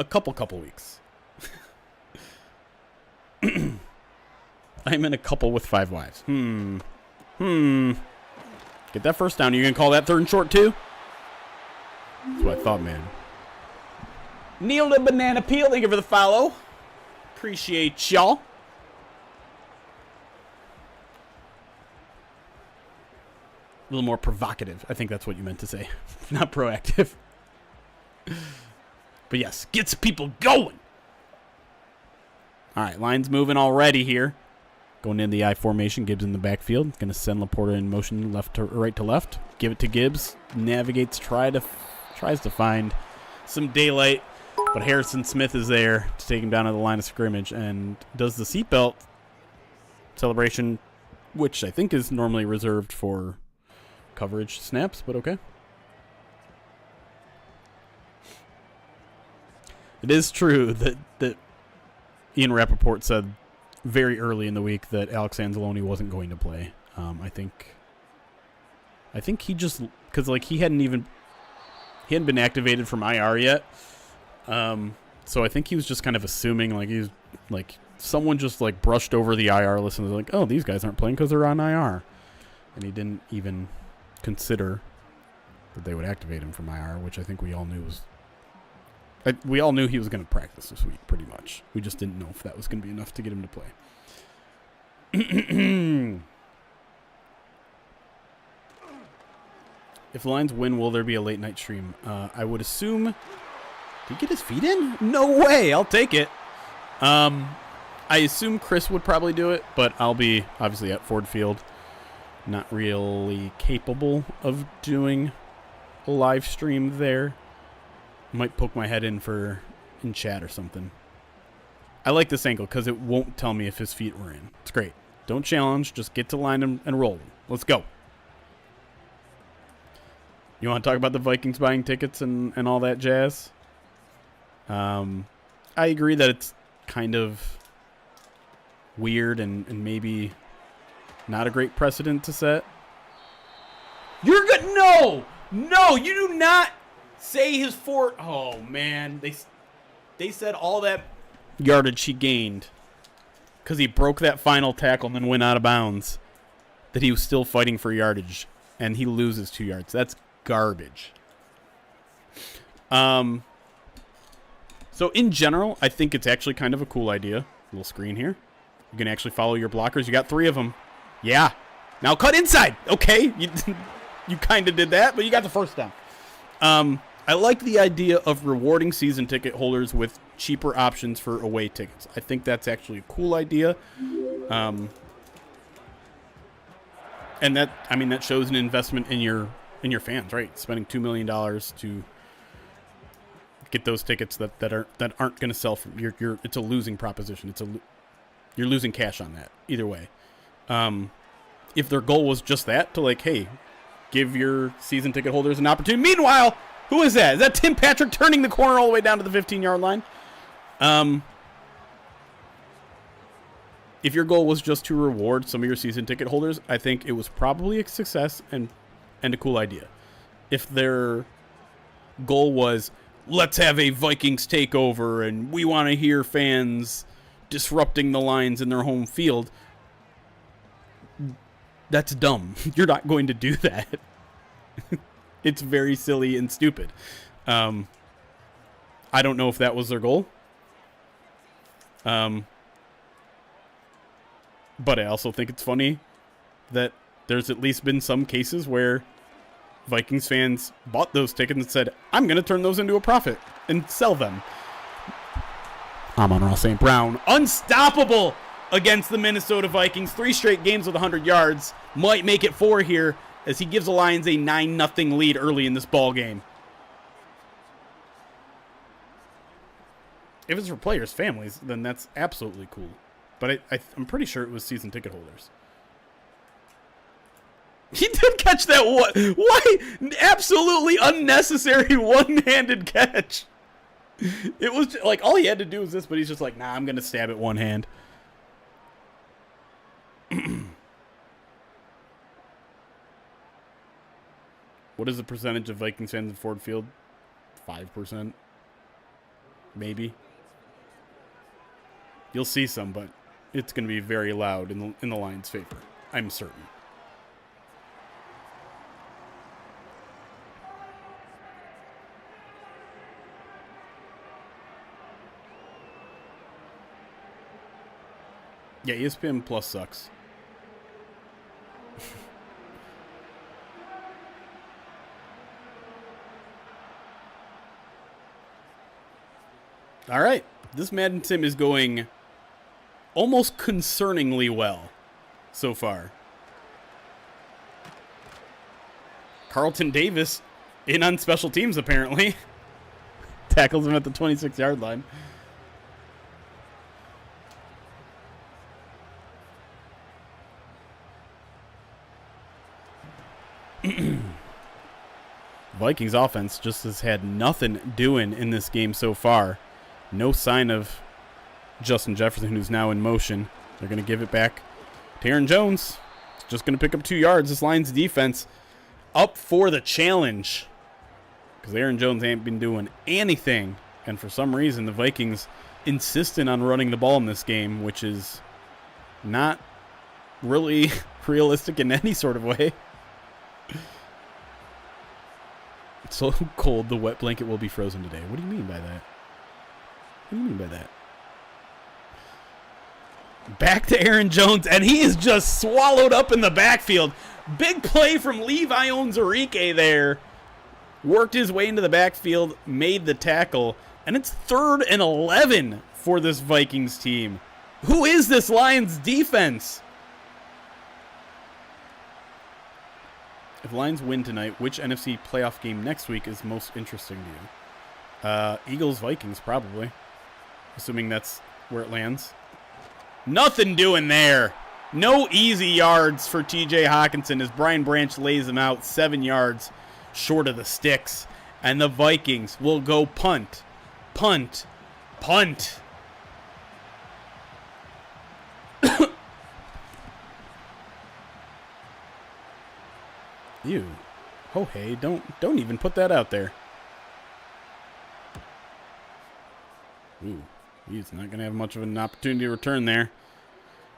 I'm in a couple with 5 wives. Get that first down. You gonna call that third and short too? That's what I thought, man. Neil the Banana Peel, thank you for the follow. Appreciate y'all. A little more provocative. I think that's what you meant to say. Not proactive. But yes, gets people going. All right, line's moving already here. Going in the I formation, Gibbs in the backfield. Going to send Laporta in motion right to left. Give it to Gibbs. Navigates, tries to find some daylight. But Harrison Smith is there to take him down to the line of scrimmage and does the seatbelt celebration, which I think is normally reserved for coverage snaps, but okay. It is true that Ian Rappaport said very early in the week that Alex Anzalone wasn't going to play. I think he just, because like he hadn't been activated from IR yet. So I think he was just kind of assuming someone just like brushed over the IR list and was like, oh, these guys aren't playing because they're on IR, and he didn't even consider that they would activate him from IR, which I think we all knew was. We all knew he was going to practice this week, pretty much. We just didn't know if that was going to be enough to get him to play. If the Lions win, will there be a late night stream? I would assume. Did he get his feet in? No way. I'll take it. I assume Chris would probably do it, but I'll be obviously at Ford Field. Not really capable of doing a live stream there. Might poke my head in chat or something. I like this angle because it won't tell me if his feet were in. It's great. Don't challenge. Just get to line and roll. Let's go. You want to talk about the Vikings buying tickets and all that jazz? I agree that it's kind of weird and maybe not a great precedent to set. You're good. No, you do not say his fort. Oh man, They said all that yardage he gained because he broke that final tackle and then went out of bounds, that he was still fighting for yardage, and he loses 2 yards. That's garbage. So in general, I think it's actually kind of a cool idea. Little screen here. You can actually follow your blockers. You got 3 of them. Yeah. Now cut inside. Okay. You kind of did that, but you got the first down. I like the idea of rewarding season ticket holders with cheaper options for away tickets. I think that's actually a cool idea. And that shows an investment in your fans, right? Spending $2 million to get those tickets that aren't going to sell from it's a losing proposition. You're losing cash on that either way. If their goal was just that, to like, hey, give your season ticket holders an opportunity. Meanwhile, who is that? Is that Tim Patrick turning the corner all the way down to the 15-yard line? If your goal was just to reward some of your season ticket holders, I think it was probably a success and a cool idea. If their goal was, let's have a Vikings takeover and we want to hear fans disrupting the Lions in their home field, that's dumb. You're not going to do that. It's very silly and stupid. I don't know if that was their goal. But I also think it's funny that there's at least been some cases where Vikings fans bought those tickets and said, I'm going to turn those into a profit and sell them. Amon-Ra St. Brown, unstoppable against the Minnesota Vikings. 3 straight games with 100 yards. Might make it 4 here as he gives the Lions a 9-0 lead early in this ball game. If it's for players' families, then that's absolutely cool. But I'm pretty sure it was season ticket holders. He did catch that one. Why? Absolutely unnecessary one-handed catch. It was just, like, all he had to do was this, but he's just like, nah, I'm going to stab it one hand. What is the percentage of Vikings fans in Ford Field? 5%? Maybe. You'll see some, but it's going to be very loud in the Lions' favor. I'm certain. Yeah, ESPN Plus sucks. All right. This Madden sim is going almost concerningly well so far. Carlton Davis in on special teams, apparently. Tackles him at the 26-yard line. Vikings offense just has had nothing doing in this game so far. No sign of Justin Jefferson, who's now in motion. They're going to give it back to Aaron Jones. Just going to pick up 2 yards. This Lions defense up for the challenge because Aaron Jones ain't been doing anything. And for some reason, the Vikings insistent on running the ball in this game, which is not really realistic in any sort of way. It's so cold, the wet blanket will be frozen today. What do you mean by that? What do you mean by that? Back to Aaron Jones, and he is just swallowed up in the backfield. Big play from Levi Onwuzurike there. Worked his way into the backfield, made the tackle, and it's 3rd and 11 for this Vikings team. Who is this Lions defense? If Lions win tonight, which NFC playoff game next week is most interesting to you? Eagles-Vikings, probably. Assuming that's where it lands. Nothing doing there. No easy yards for TJ Hawkinson as Brian Branch lays him out 7 yards short of the sticks. And the Vikings will go punt, punt, punt. Ew. Oh, hey, don't even put that out there. Ooh, he's not going to have much of an opportunity to return there.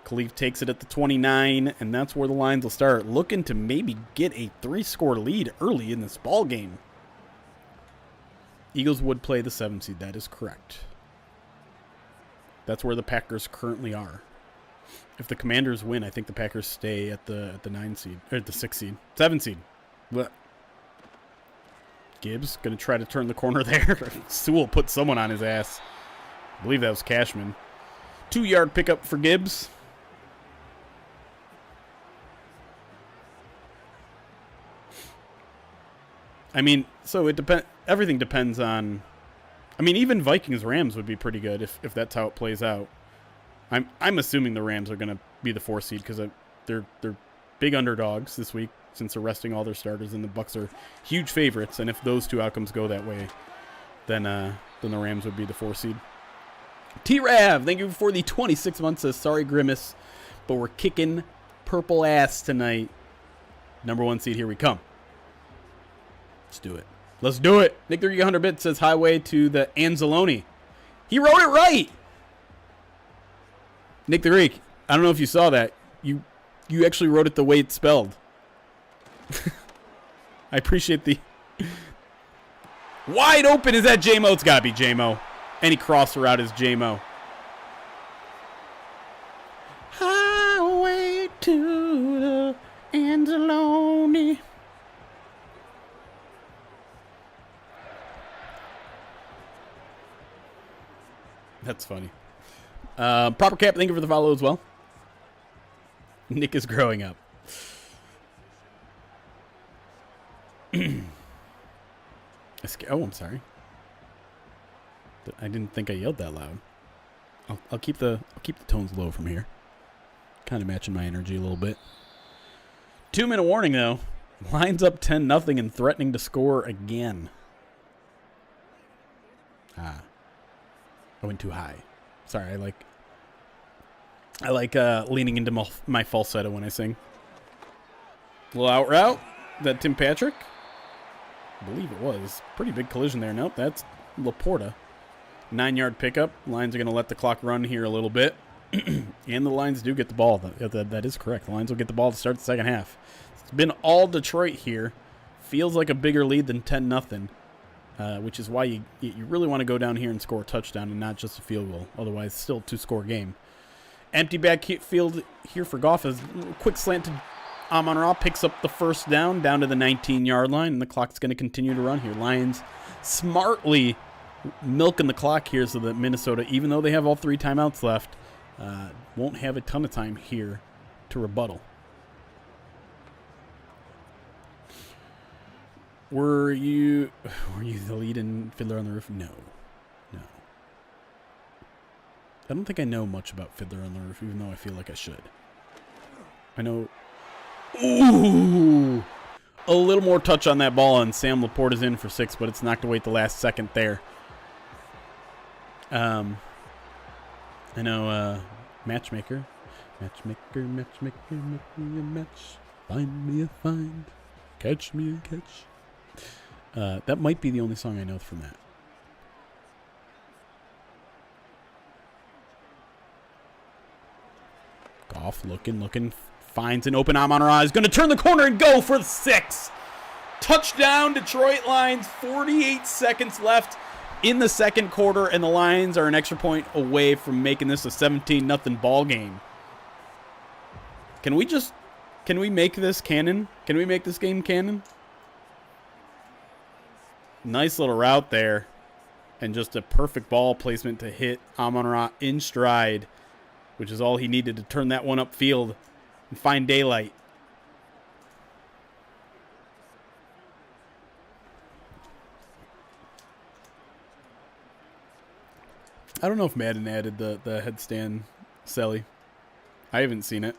Khalif takes it at the 29, and that's where the Lions will start. Looking to maybe get a 3-score lead early in this ball game. Eagles would play the 7 seed. That is correct. That's where the Packers currently are. If the Commanders win, I think the Packers stay at the 9 seed, or the 6 seed, 7 seed. What? Gibbs going to try to turn the corner there. Sewell put someone on his ass. I believe that was Cashman. 2-yard pickup for Gibbs. I mean, so it depends. Everything depends on. I mean, even Vikings Rams would be pretty good if that's how it plays out. I'm assuming the Rams are going to be the 4 seed because they're big underdogs this week since they're resting all their starters, and the Bucs are huge favorites. And if those two outcomes go that way, then the Rams would be the 4 seed. T-Rav, thank you for the 26 months. Says sorry, Grimace, but we're kicking purple ass tonight. Number 1 seed, here we come. Let's do it. Let's do it. Nick 300 bit says highway to the Anzalone. He wrote it right. Nick the Reek, I don't know if you saw that. You actually wrote it the way it's spelled. I appreciate the wide open. Is that J-Mo? It's gotta be J-Mo. Any crosser route is J-Mo. Highway to the Anzalone. That's funny. Proper Cap, thank you for the follow as well. Nick is growing up. Oh, I'm sorry. I didn't think I yelled that loud. I'll keep the tones low from here. Kind of matching my energy a little bit. 2-minute warning though. Lions up 10-0 and threatening to score again. I went too high. Sorry, I like leaning into my falsetto when I sing. Little out route. Is that Tim Patrick? I believe it was. Pretty big collision there. Nope, that's Laporta. 9-yard pickup. Lions are going to let the clock run here a little bit. And the Lions do get the ball. That is correct. The Lions will get the ball to start the second half. It's been all Detroit here. Feels like a bigger lead than 10-0. Which is why you really want to go down here and score a touchdown and not just a field goal. Otherwise, it's still a 2-score game. Empty backfield here for Goff. As a quick slant to Amon-Ra picks up the first down to the 19-yard line, and the clock's going to continue to run here. Lions smartly milking the clock here so that Minnesota, even though they have all 3 timeouts left, won't have a ton of time here to rebuttal. Were you the lead in Fiddler on the Roof? No. I don't think I know much about Fiddler on the Roof, even though I feel like I should. I know. Ooh! A little more touch on that ball, and Sam Laporte is in for 6, but it's knocked away at the last second there. I know Matchmaker, make me a match. Find me a find. Catch me a catch. That might be the only song I know from that. Goff looking, finds an open Amon-Ra. Is going to turn the corner and go for the 6. Touchdown, Detroit Lions. 48 seconds left in the second quarter, and the Lions are an extra point away from making this a 17-0 ball game. Can we make this canon? Can we make this game canon? Nice little route there. And just a perfect ball placement to hit Amon-Ra in stride, which is all he needed to turn that one upfield and find daylight. I don't know if Madden added the headstand celly. I haven't seen it.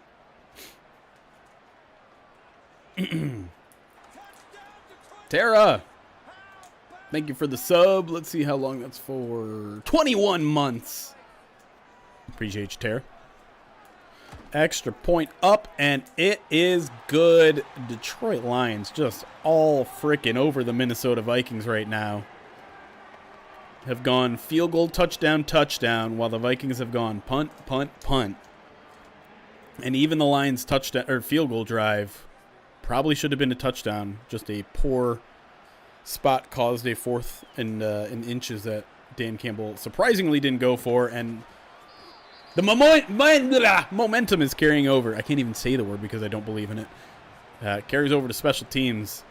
Tara, thank you for the sub. Let's see how long that's for. 21 months. Appreciate you, Tara. Extra point up, and it is good. Detroit Lions just all freaking over the Minnesota Vikings right now. have gone field goal, touchdown, touchdown, while the Vikings have gone punt, punt, punt. And even the Lions' touchdown or field goal drive probably should have been a touchdown. Just a poor spot caused a 4th and inches that Dan Campbell surprisingly didn't go for, and the momentum is carrying over. I can't even say the word because I don't believe in it. Carries over to special teams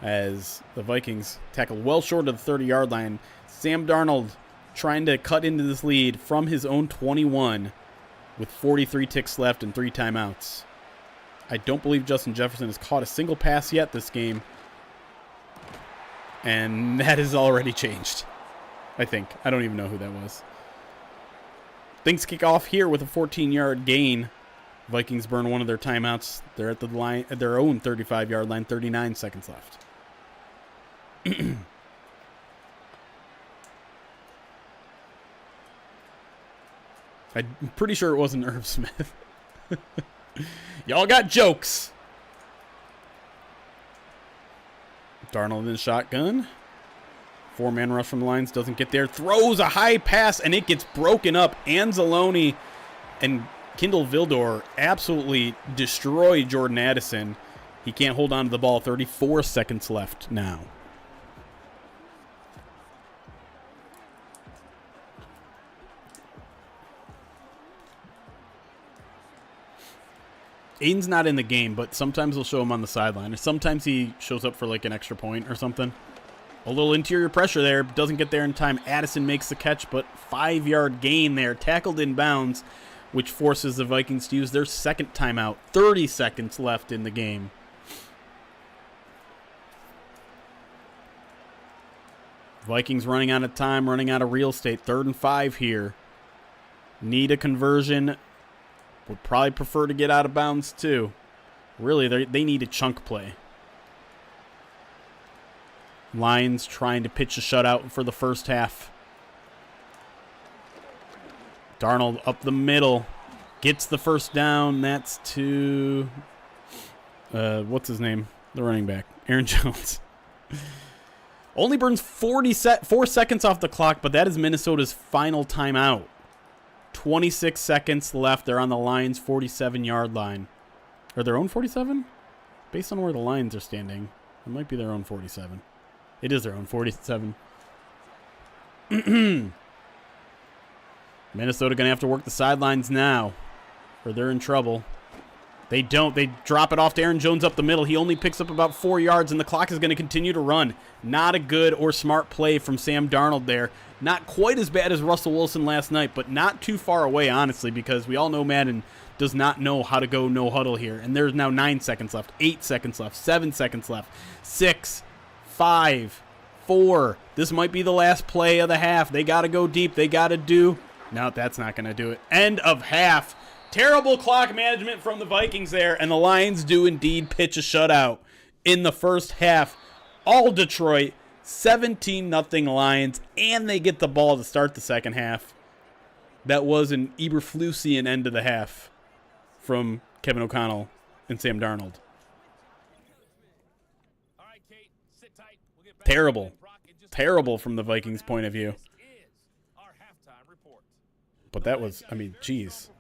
as the Vikings tackle well short of the 30-yard line. Sam Darnold trying to cut into this lead from his own 21 with 43 ticks left and 3 timeouts. I don't believe Justin Jefferson has caught a single pass yet this game, and that has already changed, I think. I don't even know who that was. Things kick off here with a 14-yard gain. Vikings burn one of their timeouts. They're at the line, at their own 35-yard line, 39 seconds left. I'm pretty sure it wasn't Irv Smith. Y'all got jokes. Darnold in shotgun. 4-man rush from the Lions. Doesn't get there. Throws a high pass, and it gets broken up. Anzalone and Kindle Vildor absolutely destroy Jordan Addison. He can't hold on to the ball. 34 seconds left now. Aiden's not in the game, but sometimes they'll show him on the sideline. Or sometimes he shows up for like an extra point or something. A little interior pressure there. Doesn't get there in time. Addison makes the catch, but 5-yard gain there. Tackled in bounds, which forces the Vikings to use their second timeout. 30 seconds left in the game. Vikings running out of time, running out of real estate. 3rd and 5 here. Need a conversion. Would probably prefer to get out of bounds too. Really, they need a chunk play. Lions trying to pitch a shutout for the first half. Darnold up the middle. Gets the first down. That's to... what's his name? The running back. Aaron Jones. Only burns 4 seconds off the clock, but that is Minnesota's final timeout. 26 seconds left. They're on the Lions' 47-yard line. Or their own 47? Based on where the Lions are standing, it might be their own 47. It is their own 47. Minnesota going to have to work the sidelines now, or they're in trouble. They don't. They drop it off to Aaron Jones up the middle. He only picks up about 4 yards, and the clock is going to continue to run. Not a good or smart play from Sam Darnold there. Not quite as bad as Russell Wilson last night, but not too far away, honestly, because we all know Madden does not know how to go no huddle here. And there's now 9 seconds left, 8 seconds left, 7 seconds left, 6, 5, 4. This might be the last play of the half. They got to go deep. They got to do... No, that's not going to do it. End of half. Terrible clock management from the Vikings there, and the Lions do indeed pitch a shutout in the first half. All Detroit, 17-0 Lions, and they get the ball to start the second half. That was an Eberflusian end of the half from Kevin O'Connell and Sam Darnold. Terrible from the Vikings' point of view. But that was, I mean, geez.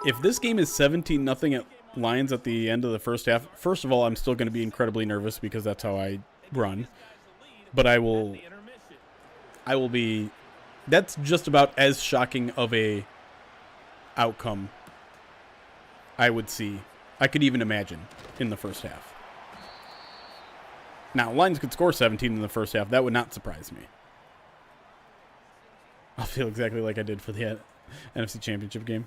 If this game is 17-0 at Lions at the end of the first half, first of all, I'm still going to be incredibly nervous because that's how I run. But I will be, that's just about as shocking of a outcome I would see, I could even imagine in the first half. Now, Lions could score 17 in the first half. That would not surprise me. I'll feel exactly like I did for the NFC Championship game.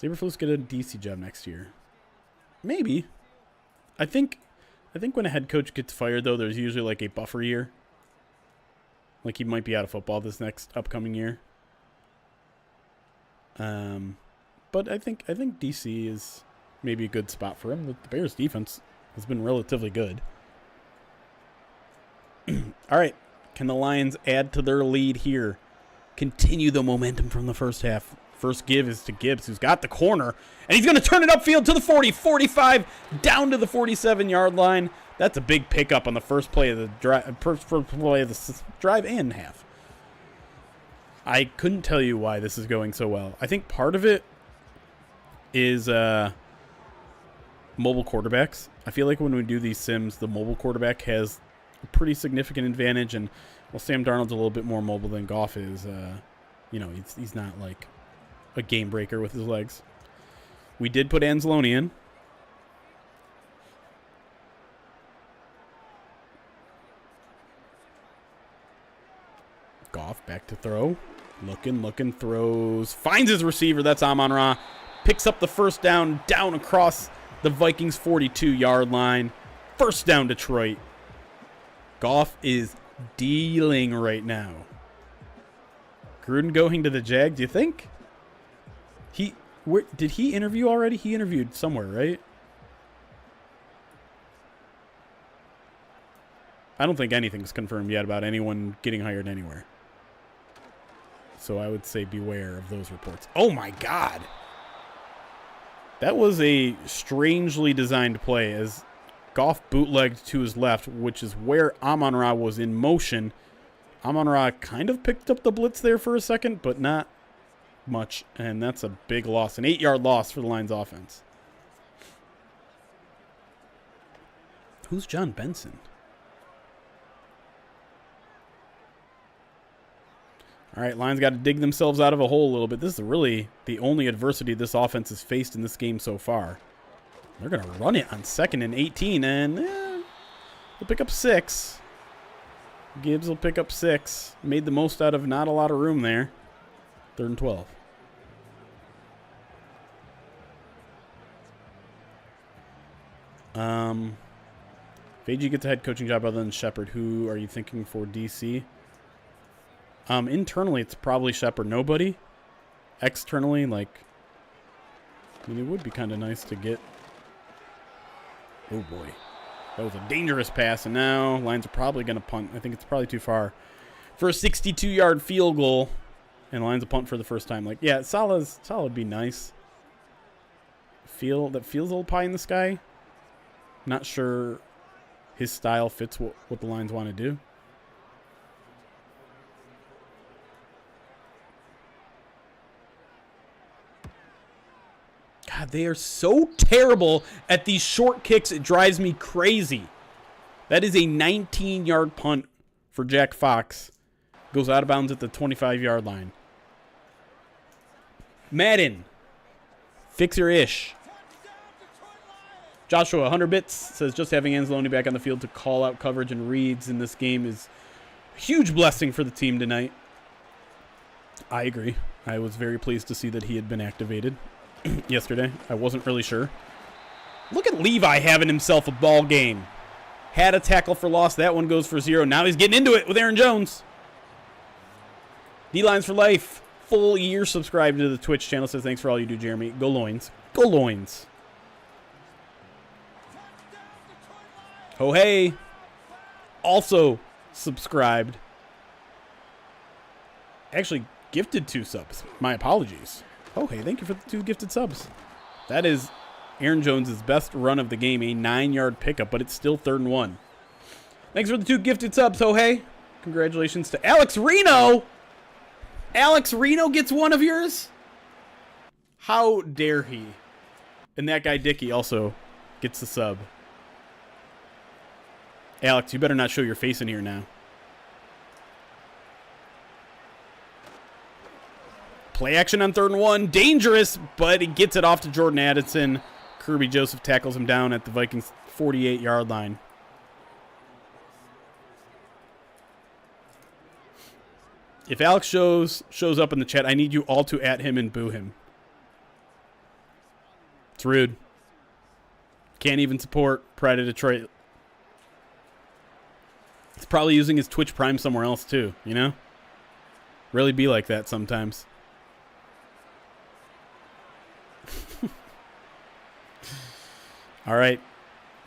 Eberflus get a DC job next year. Maybe. I think when a head coach gets fired, though, there's usually like a buffer year. Like he might be out of football this next upcoming year. But I think DC is maybe a good spot for him. The Bears' defense has been relatively good. All right. Can the Lions add to their lead here? Continue the momentum from the first half. First give is to Gibbs, who's got the corner. And he's going to turn it upfield to the 40, 45, down to the 47-yard line. That's a big pickup on the first play of the drive, first play of the drive and half. I couldn't tell you why this is going so well. I think part of it is mobile quarterbacks. I feel like when we do these sims, the mobile quarterback has a pretty significant advantage. And while Sam Darnold's a little bit more mobile than Goff is, he's not like a game breaker with his legs. We did put Anzalone in. Goff back to throw. Looking, throws. Finds his receiver. That's Amon-Ra. Picks up the first down across the Vikings 42-yard line. First down, Detroit. Goff is dealing right now. Gruden going to the Jag, do you think? Did he interview already? He interviewed somewhere, right? I don't think anything's confirmed yet about anyone getting hired anywhere. So I would say beware of those reports. Oh my God. That was a strangely designed play as Goff bootlegged to his left, which is where Amon-Ra was in motion. Amon-Ra kind of picked up the blitz there for a second, but not much. And that's a big loss. An 8-yard loss for the Lions offense. Who's John Benson? All right, Lions got to dig themselves out of a hole a little bit. This is really the only adversity this offense has faced in this game so far. They're going to run it on 2nd and 18, and they'll pick up 6. Gibbs will pick up 6. Made the most out of not a lot of room there. 3rd and 12. If AG gets a head coaching job other than Shepard, who are you thinking for DC? Internally, it's probably Shepard. Nobody. Externally, it would be kind of nice to get. Oh boy, that was a dangerous pass, and now Lions are probably going to punt. I think it's probably too far for a 62-yard field goal, and Lions a punt for the first time. Salah would be nice. That feels a little pie in the sky. Not sure his style fits what the Lions want to do. God, they are so terrible at these short kicks. It drives me crazy. That is a 19-yard punt for Jack Fox. Goes out of bounds at the 25-yard line. Madden, fix your ish. Joshua, 100 bits, says just having Anzalone back on the field to call out coverage and reads in this game is a huge blessing for the team tonight. I agree. I was very pleased to see that he had been activated yesterday. I wasn't really sure. Look at Levi having himself a ball game. Had a tackle for loss. That one goes for 0. Now he's getting into it with Aaron Jones. D-Lines for life. Full year subscribed to the Twitch channel. Says thanks for all you do, Jeremy. Go Loins. Go Loins. Oh, hey. Also subscribed. Actually gifted 2 subs. My apologies. Oh, hey, thank you for the 2 gifted subs. That is Aaron Jones' best run of the game, a 9-yard pickup, but it's still 3rd and 1. Thanks for the 2 gifted subs, oh, hey. Congratulations to Alex Reno. Alex Reno gets one of yours? How dare he? And that guy Dickey also gets the sub. Alex, you better not show your face in here now. Play action on 3rd and 1. Dangerous, but he gets it off to Jordan Addison. Kirby Joseph tackles him down at the Vikings 48-yard line. If Alex shows up in the chat, I need you all to at him and boo him. It's rude. Can't even support Pride of Detroit. He's probably using his Twitch Prime somewhere else too, you know? Really be like that sometimes. All right.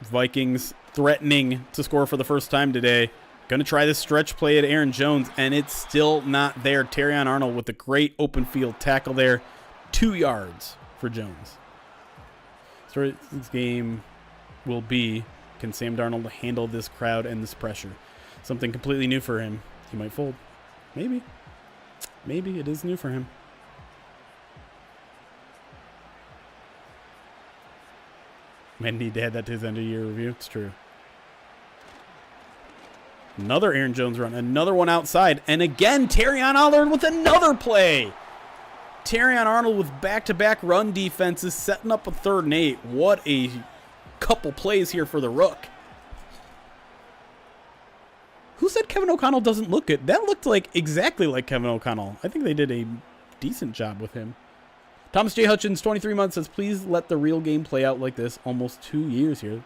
Vikings threatening to score for the first time today. Going to try this stretch play at Aaron Jones, and it's still not there. Terrion Arnold with a great open field tackle there. 2 yards for Jones. Story of this game will be, can Sam Darnold handle this crowd and this pressure? Something completely new for him. He might fold. Maybe. Maybe it is new for him. Might need to add that to his end of year review. It's true. Another Aaron Jones run. Another one outside. And again, Terrion Arnold with another play. Terrion Arnold with back-to-back run defenses setting up a 3rd and 8. What a couple plays here for the Rook. Who said Kevin O'Connell doesn't look good? That looked like exactly like Kevin O'Connell. I think they did a decent job with him. Thomas J. Hutchins, 23 months, says, please let the real game play out like this. Almost 2 years here.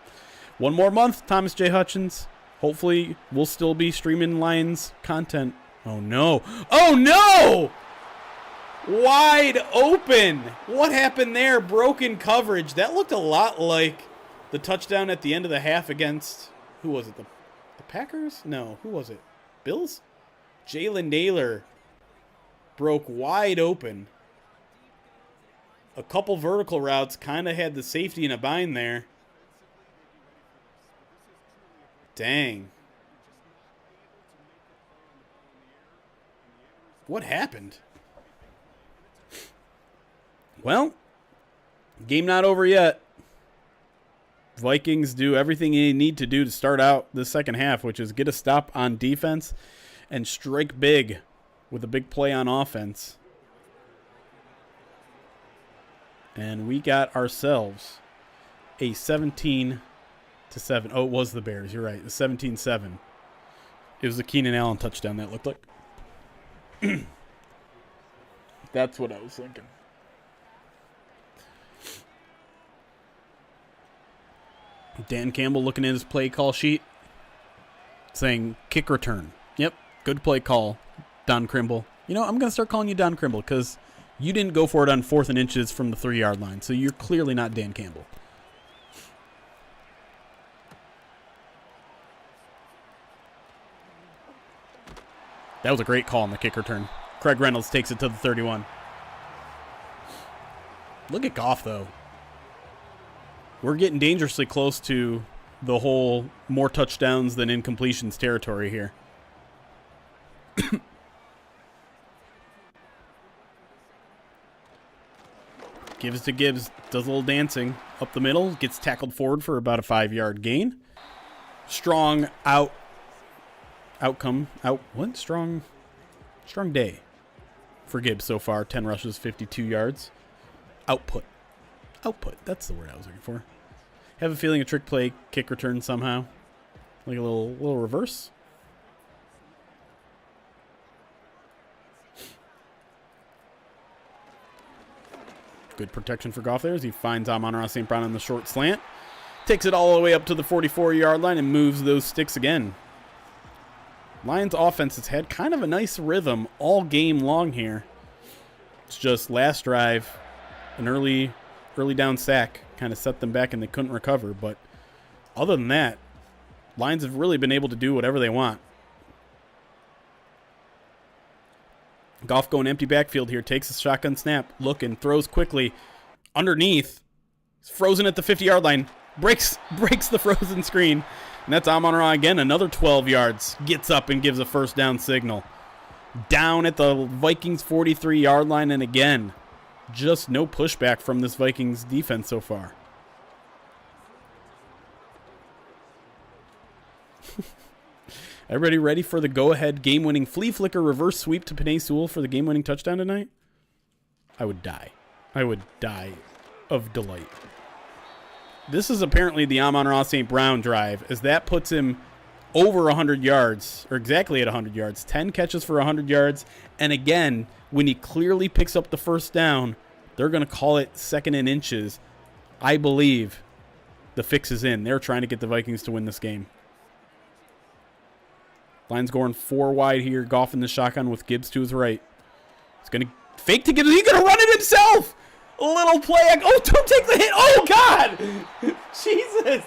1 more month, Thomas J. Hutchins. Hopefully, we'll still be streaming Lions content. Oh, no. Oh, no! Wide open. What happened there? Broken coverage. That looked a lot like the touchdown at the end of the half against, who was it? The Packers? No, who was it? Bills? Jalen Naylor broke wide open. A couple vertical routes kind of had the safety in a bind there. Dang. What happened? Well, game not over yet. Vikings do everything they need to do to start out the second half, which is get a stop on defense and strike big with a big play on offense. And we got ourselves a 17-7. Oh, it was the Bears. You're right. The 17-7. It was the Keenan Allen touchdown that looked like. That's what I was thinking. Dan Campbell looking at his play call sheet, saying kick return. Yep, good play call, Don Crimble. You know, I'm going to start calling you Don Crimble because you didn't go for it on 4th and inches from the 3-yard line, so you're clearly not Dan Campbell. That was a great call on the kick return. Craig Reynolds takes it to the 31. Look at Goff, though. We're getting dangerously close to the whole more touchdowns than incompletions territory here. Gives to Gibbs, does a little dancing up the middle, gets tackled forward for about a 5-yard gain. Strong outcome. Strong day for Gibbs so far. 10 rushes, 52 yards. Output. That's the word I was looking for. Have a feeling a trick play, kick return somehow. Like a little reverse. Good protection for Goff there as he finds Amon-Ra St. Brown on the short slant. Takes it all the way up to the 44-yard line and moves those sticks again. Lions offense has had kind of a nice rhythm all game long here. It's just last drive, an early down sack kind of set them back and they couldn't recover. But other than that, Lions have really been able to do whatever they want. Goff going empty backfield here, takes a shotgun snap, looking, throws quickly underneath. He's frozen at the 50-yard line, breaks the frozen screen, and that's Amon-Ra again, another 12 yards. Gets up and gives a first down signal. Down at the Vikings 43-yard line, and again, just no pushback from this Vikings defense so far. Everybody ready for the go-ahead game-winning flea flicker reverse sweep to Penei Sewell for the game-winning touchdown tonight? I would die. I would die of delight. This is apparently the Amon-Ra St. Brown drive, as that puts him over 100 yards, or exactly at 100 yards. 10 catches for 100 yards. And again, when he clearly picks up the first down, they're going to call it 2nd and inches. I believe the fix is in. They're trying to get the Vikings to win this game. Lions going 4 wide here. Goff in the shotgun with Gibbs to his right. He's going to fake to Gibbs. He's going to run it himself. A little play. Oh, don't take the hit. Oh, God. Jesus.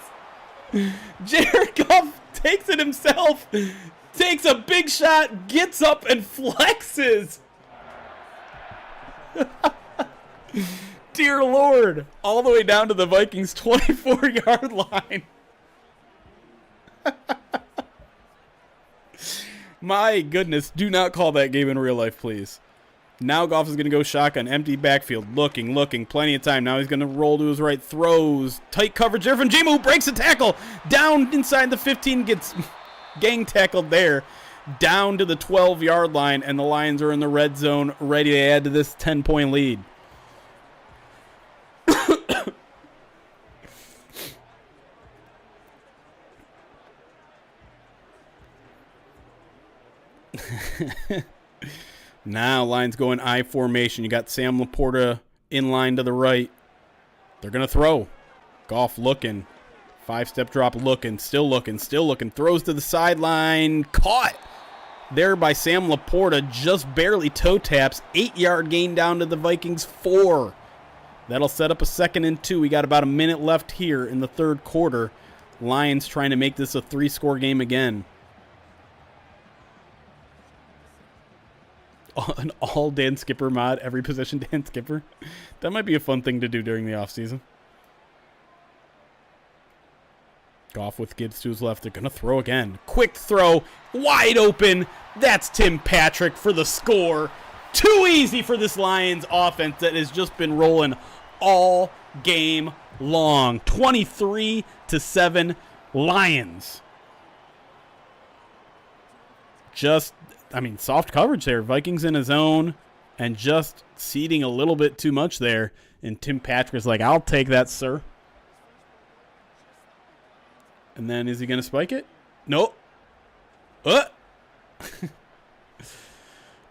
Jared Goff takes it himself. Takes a big shot. Gets up and flexes. Dear Lord. All the way down to the Vikings 24-yard line. My goodness. Do not call that game in real life, please. Now Goff is going to go shotgun. Empty backfield. Looking. Plenty of time. Now he's going to roll to his right. Throws. Tight coverage there from Jimu. Breaks a tackle. Down inside the 15. Gets gang tackled there. Down to the 12-yard line. And the Lions are in the red zone. Ready to add to this 10-point lead. Now Lions going I formation. You got Sam Laporta in line to the right. They're going to throw. Goff looking. 5-step drop looking. Still looking. Throws to the sideline. Caught there by Sam Laporta. Just barely toe taps. 8-yard gain down to the Vikings 4. That'll set up a 2nd and 2. We got about a minute left here in the third quarter. Lions trying to make this a 3-score game again. An all Dan Skipper mod, every possession Dan Skipper. That might be a fun thing to do during the offseason. Goff with Gibbs to his left. They're going to throw again. Quick throw. Wide open. That's Tim Patrick for the score. Too easy for this Lions offense that has just been rolling all game long. 23-7 Lions. Soft coverage there. Vikings in his own and just ceding a little bit too much there. And Tim Patrick's like, I'll take that, sir. And then is he going to spike it? Nope.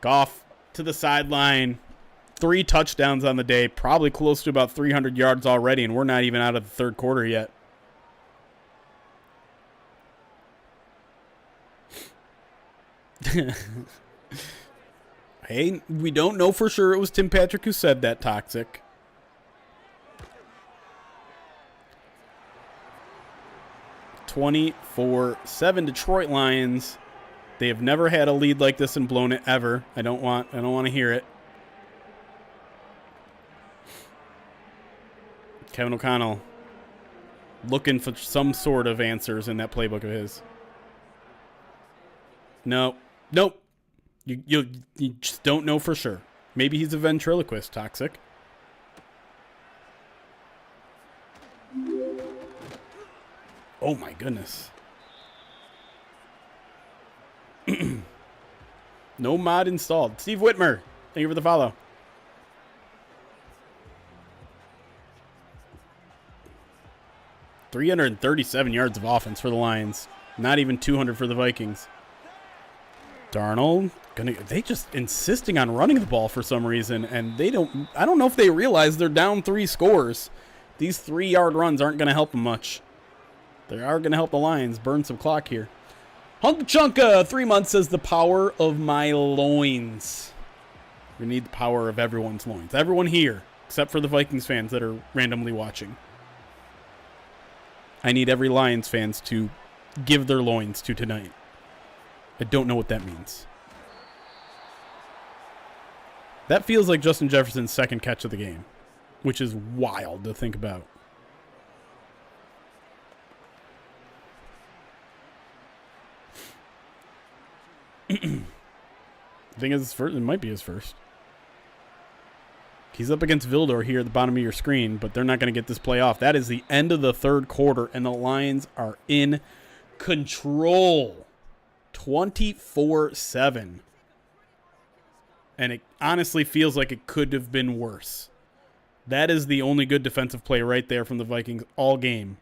Goff to the sideline. 3 touchdowns on the day. Probably close to about 300 yards already, and we're not even out of the third quarter yet. Hey, we don't know for sure it was Tim Patrick who said that, Toxic. (24-7) Detroit Lions. They have never had a lead like this and blown it ever. I don't want to hear it. Kevin O'Connell looking for some sort of answers in that playbook of his. Nope. You just don't know for sure. Maybe he's a ventriloquist, Toxic. Oh my goodness. No mod installed. Steve Whitmer, thank you for the follow. .337 yards of offense for the Lions. Not even 200 for the Vikings. Darnold, they just insisting on running the ball for some reason, and I don't know if they realize they're down 3 scores. These 3-yard runs aren't going to help them much. They are going to help the Lions burn some clock here. Hunk Chunka, 3 months, says the power of my loins. We need the power of everyone's loins. Everyone here, except for the Vikings fans that are randomly watching. I need every Lions fans to give their loins to tonight. I don't know what that means. That feels like Justin Jefferson's second catch of the game, which is wild to think about. I think it's his first. It might be his first. He's up against Vildor here at the bottom of your screen, but they're not going to get this play off. That is the end of the third quarter, and the Lions are in control. 24-7. And it honestly feels like it could have been worse. That is the only good defensive play right there from the Vikings all game.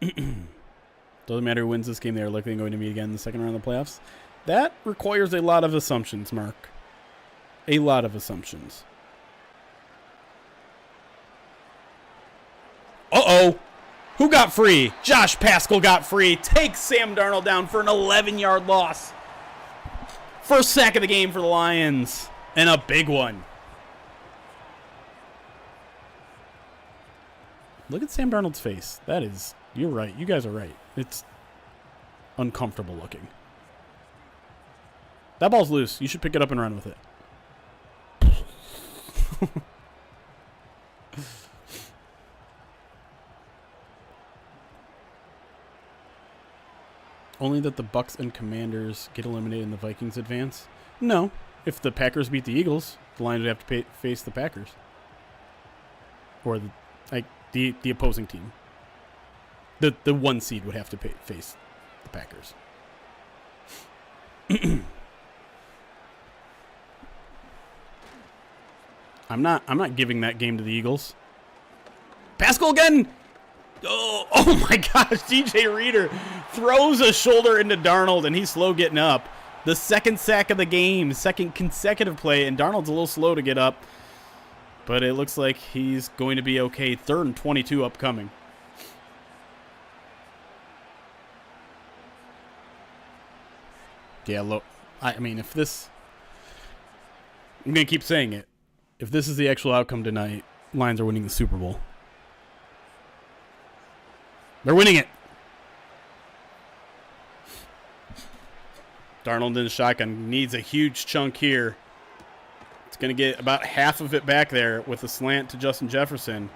Doesn't matter who wins this game, they are likely going to meet again in the second round of the playoffs. That requires a lot of assumptions, Mark. A lot of assumptions. Uh-oh. Who got free? Josh Paschal got free. Takes Sam Darnold down for an 11-yard loss. First sack of the game for the Lions. And a big one. Look at Sam Darnold's face. That is, you're right. You guys are right. It's uncomfortable looking. That ball's loose. You should pick it up and run with it. Only that the Bucks and Commanders get eliminated and the Vikings advance? No. If the Packers beat the Eagles, the Lions would have to face the Packers. Or the opposing team. The 1 seed would have to face the Packers. I'm not giving that game to the Eagles. Pascal again! Oh my gosh, DJ Reader throws a shoulder into Darnold, and he's slow getting up. The second sack of the game, second consecutive play, and Darnold's a little slow to get up. But it looks like he's going to be okay. 3rd and 22 upcoming. Yeah, look, I mean, if this... I'm going to keep saying it. If this is the actual outcome tonight, Lions are winning the Super Bowl. They're winning it. Darnold in the shotgun needs a huge chunk here. It's going to get about half of it back there with a slant to Justin Jefferson.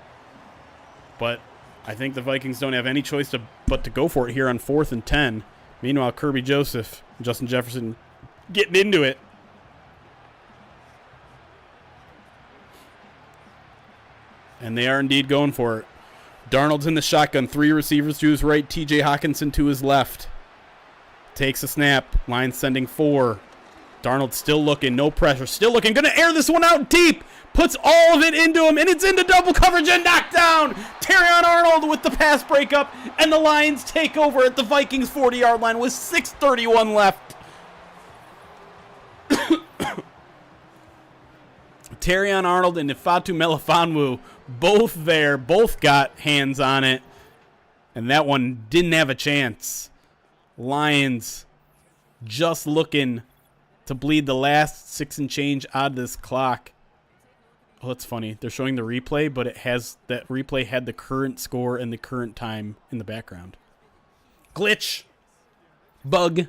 But I think the Vikings don't have any choice but to go for it here on 4th and 10. Meanwhile, Kirby Joseph and Justin Jefferson getting into it. And they are indeed going for it. Darnold's in the shotgun. 3 receivers to his right. TJ Hawkinson to his left. Takes a snap. Lions sending 4. Darnold still looking. No pressure. Still looking. Going to air this one out deep. Puts all of it into him. And it's into double coverage and knocked down. Terrion Arnold with the pass breakup. And the Lions take over at the Vikings 40-yard line with 6:31 left. Terrion Arnold and Ifeatu Melifonwu both there. Both got hands on it. And that one didn't have a chance. Lions just looking to bleed the last 6 and change out of this clock. Oh, that's funny. They're showing the replay, but that replay had the current score and the current time in the background. Glitch. Bug.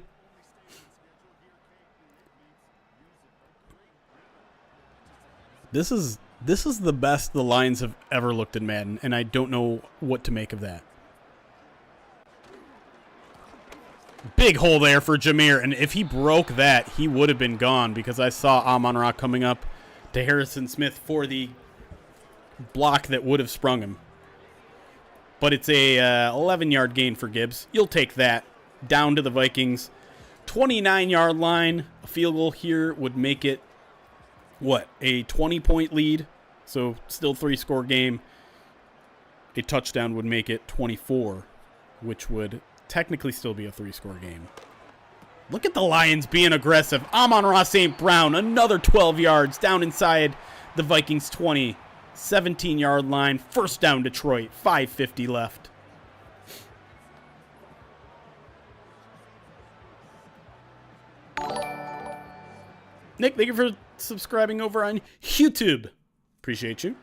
This is the best the Lions have ever looked in Madden, and I don't know what to make of that. Big hole there for Jameer, and if he broke that, he would have been gone because I saw Amon-Ra coming up to Harrison Smith for the block that would have sprung him. But it's a 11-yard gain for Gibbs. You'll take that. Down to the Vikings 29-yard line. A field goal here would make it, what, a 20-point lead? So still 3-score game. A touchdown would make it 24, which would technically still be a 3-score game. Look at the Lions being aggressive. Amon-Ra St. Brown, another 12 yards down inside the Vikings 20. 17-yard line. First down Detroit. 5:50 left. Nick, thank you for subscribing over on YouTube. Appreciate you.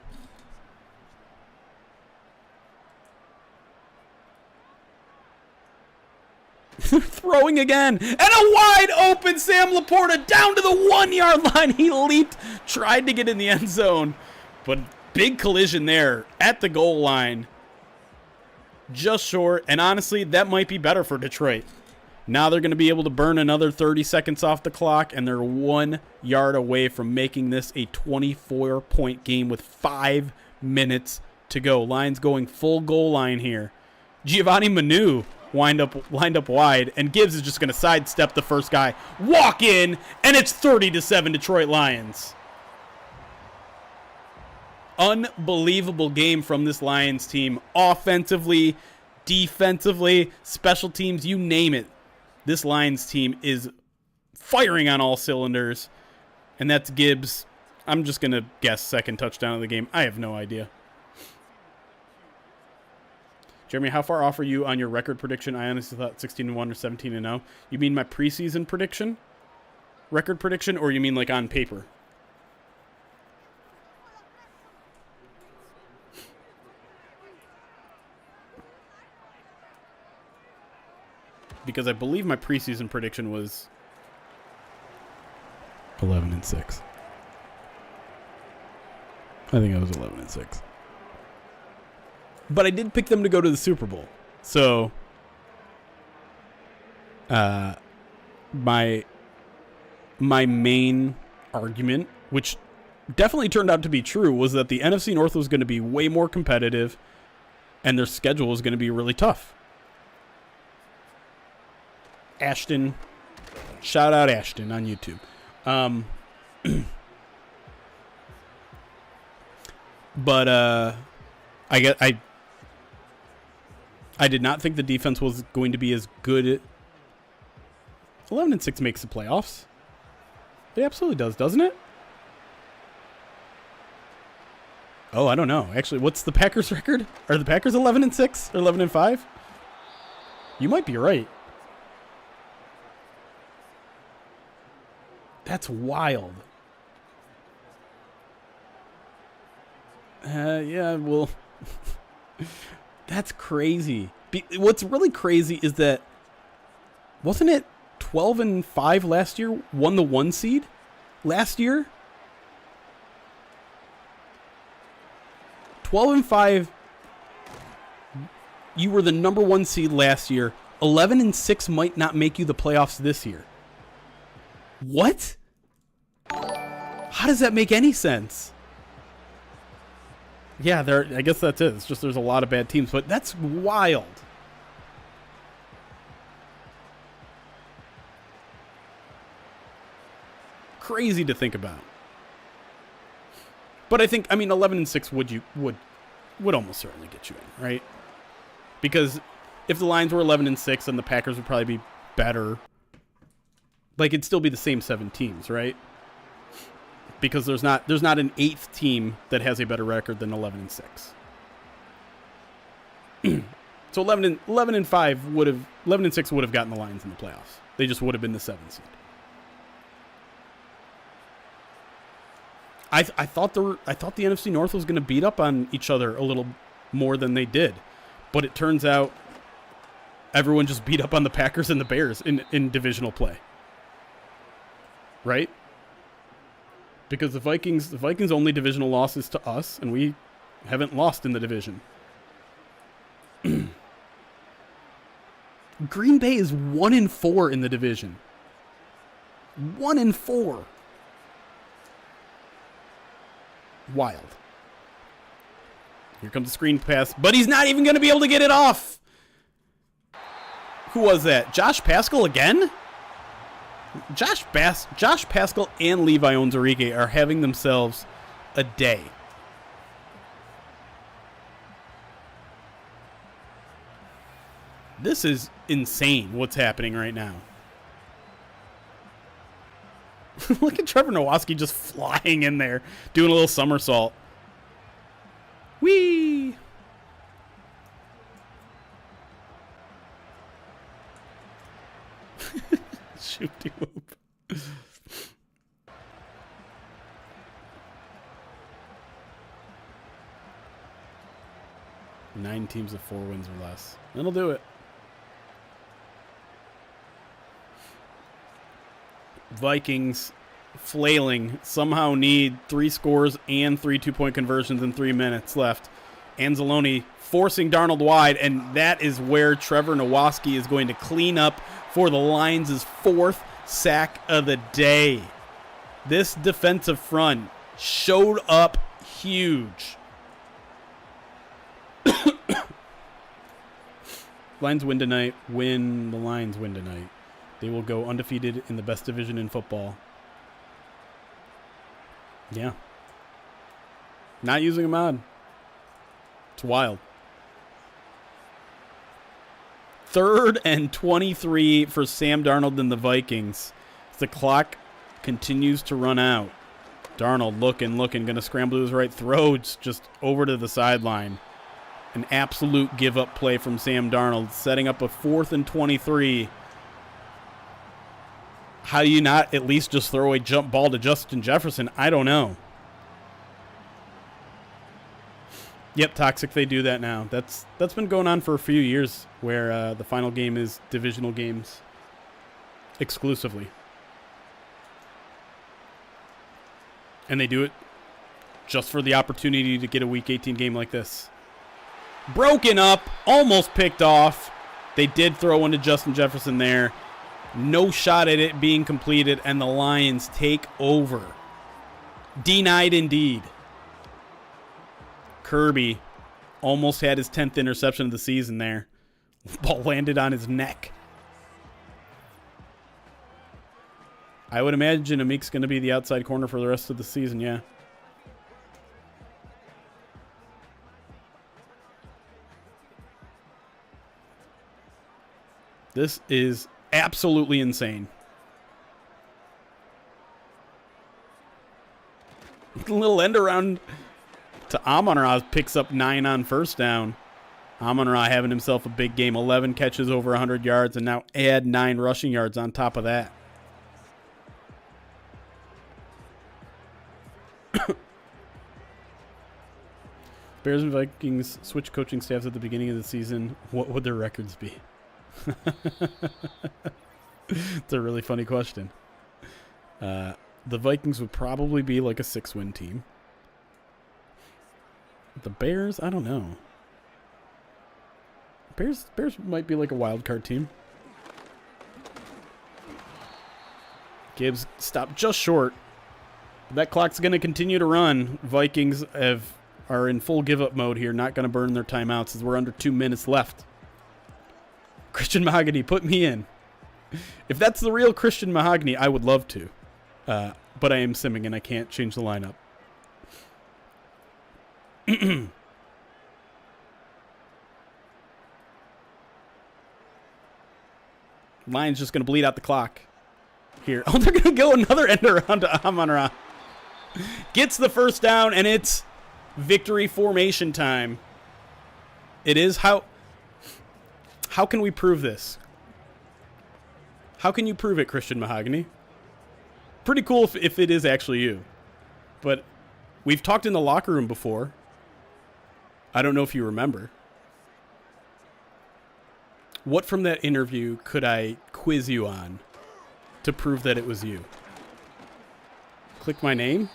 Throwing again. And a wide open Sam Laporta down to the 1-yard line. He leaped, tried to get in the end zone. But big collision there at the goal line. Just short. And honestly, that might be better for Detroit. Now they're going to be able to burn another 30 seconds off the clock, and they're 1 yard away from making this a 24-point game with 5 minutes to go. Lions going full goal line here. Giovanni Manu lined up wide, and Gibbs is just going to sidestep the first guy, walk in, and it's 30-7 Detroit Lions. Unbelievable game from this Lions team. Offensively, defensively, special teams, you name it. This Lions team is firing on all cylinders, and that's Gibbs. I'm just going to guess second touchdown of the game. I have no idea. Jeremy, how far off are you on your record prediction? I honestly thought 16-1 or 17-0. You mean my preseason prediction? Record prediction, or you mean like on paper? Because I believe my preseason prediction was 11-6. I think I was 11-6. But I did pick them to go to the Super Bowl. So, my main argument, which definitely turned out to be true, was that the NFC North was going to be way more competitive and their schedule was going to be really tough. Ashton, shout out Ashton on YouTube. But I did not think the defense was going to be as good. 11-6 makes the playoffs. It absolutely does, doesn't it? Oh, I don't know. Actually, what's the Packers' record? Are the Packers 11-6 or 11-5? You might be right. That's wild. Yeah, well, that's crazy. What's really crazy is that, wasn't it 12-5 last year? Won the 1 seed last year? 12-5. You were the number 1 seed last year. 11-6 might not make you the playoffs this year. What? How does that make any sense? Yeah, I guess that's it. It's just there's a lot of bad teams, but that's wild. Crazy to think about. But I think, 11-6 would almost certainly get you in, right? Because if the Lions were 11-6, then the Packers would probably be better. Like, it'd still be the same 7 teams, right? Because there's not an 8th team that has a better record than 11-6. So 11-5 would have 11-6 would have gotten the Lions in the playoffs. They just would have been the 7th seed. I thought the NFC North was going to beat up on each other a little more than they did, but it turns out everyone just beat up on the Packers and the Bears in divisional play. Right? Because the Vikings' only divisional loss is to us, and we haven't lost in the division. Green Bay is 1-4 in the division. 1-4. Wild. Here comes the screen pass, but he's not even going to be able to get it off. Who was that? Josh Pascal again? Josh Pascal and Levi Onwuzurike are having themselves a day. This is insane what's happening right now. Look at Trevor Nowatzki just flying in there, doing a little somersault. Whee! Shooty whoop. 9 teams with 4 wins or less. That'll do it. Vikings flailing, somehow need 3 scores and 3 2-point conversions in 3 minutes left. Anzalone forcing Darnold wide, and that is where Trevor Nowatzki is going to clean up for the Lions' 4th sack of the day. This defensive front showed up huge. Lions win tonight. The Lions win tonight. They will go undefeated in the best division in football. Yeah. Not using a mod. It's wild. 3rd and 23 for Sam Darnold and the Vikings. The clock continues to run out. Darnold looking, going to scramble to his right, throws just over to the sideline. An absolute give-up play from Sam Darnold, setting up a 4th and 23. How do you not at least just throw a jump ball to Justin Jefferson? I don't know. Yep, Toxic, they do that now. That's been going on for a few years, where the final game is divisional games exclusively. And they do it just for the opportunity to get a Week 18 game like this. Broken up, almost picked off. They did throw one to Justin Jefferson there. No shot at it being completed, and the Lions take over. Denied indeed. Kirby almost had his 10th interception of the season there. Ball landed on his neck. I would imagine Amik's going to be the outside corner for the rest of the season, yeah. This is absolutely insane. A little end around to Amon-Ra picks up 9 on first down. Amon-Ra having himself a big game. 11 catches over 100 yards, and now add 9 rushing yards on top of that. Bears and Vikings switch coaching staffs at the beginning of the season. What would their records be? It's a really funny question. The Vikings would probably be like a 6-win team. The Bears, I don't know. Bears might be like a wild card team. Gibbs stopped just short. That clock's going to continue to run. Vikings are in full give-up mode here, not going to burn their timeouts as we're under 2 minutes left. Christian Mahogany, put me in. If that's the real Christian Mahogany, I would love to. But I am simming and I can't change the lineup. Lions just going to bleed out the clock here. Oh, they're going to go another end around to Amon-Ra. Gets the first down, and it's victory formation time. It is. How can we prove this? How can you prove it, Christian Mahogany? Pretty cool if it is actually you. But we've talked in the locker room before. I don't know if you remember. What from that interview could I quiz you on to prove that it was you? Click my name?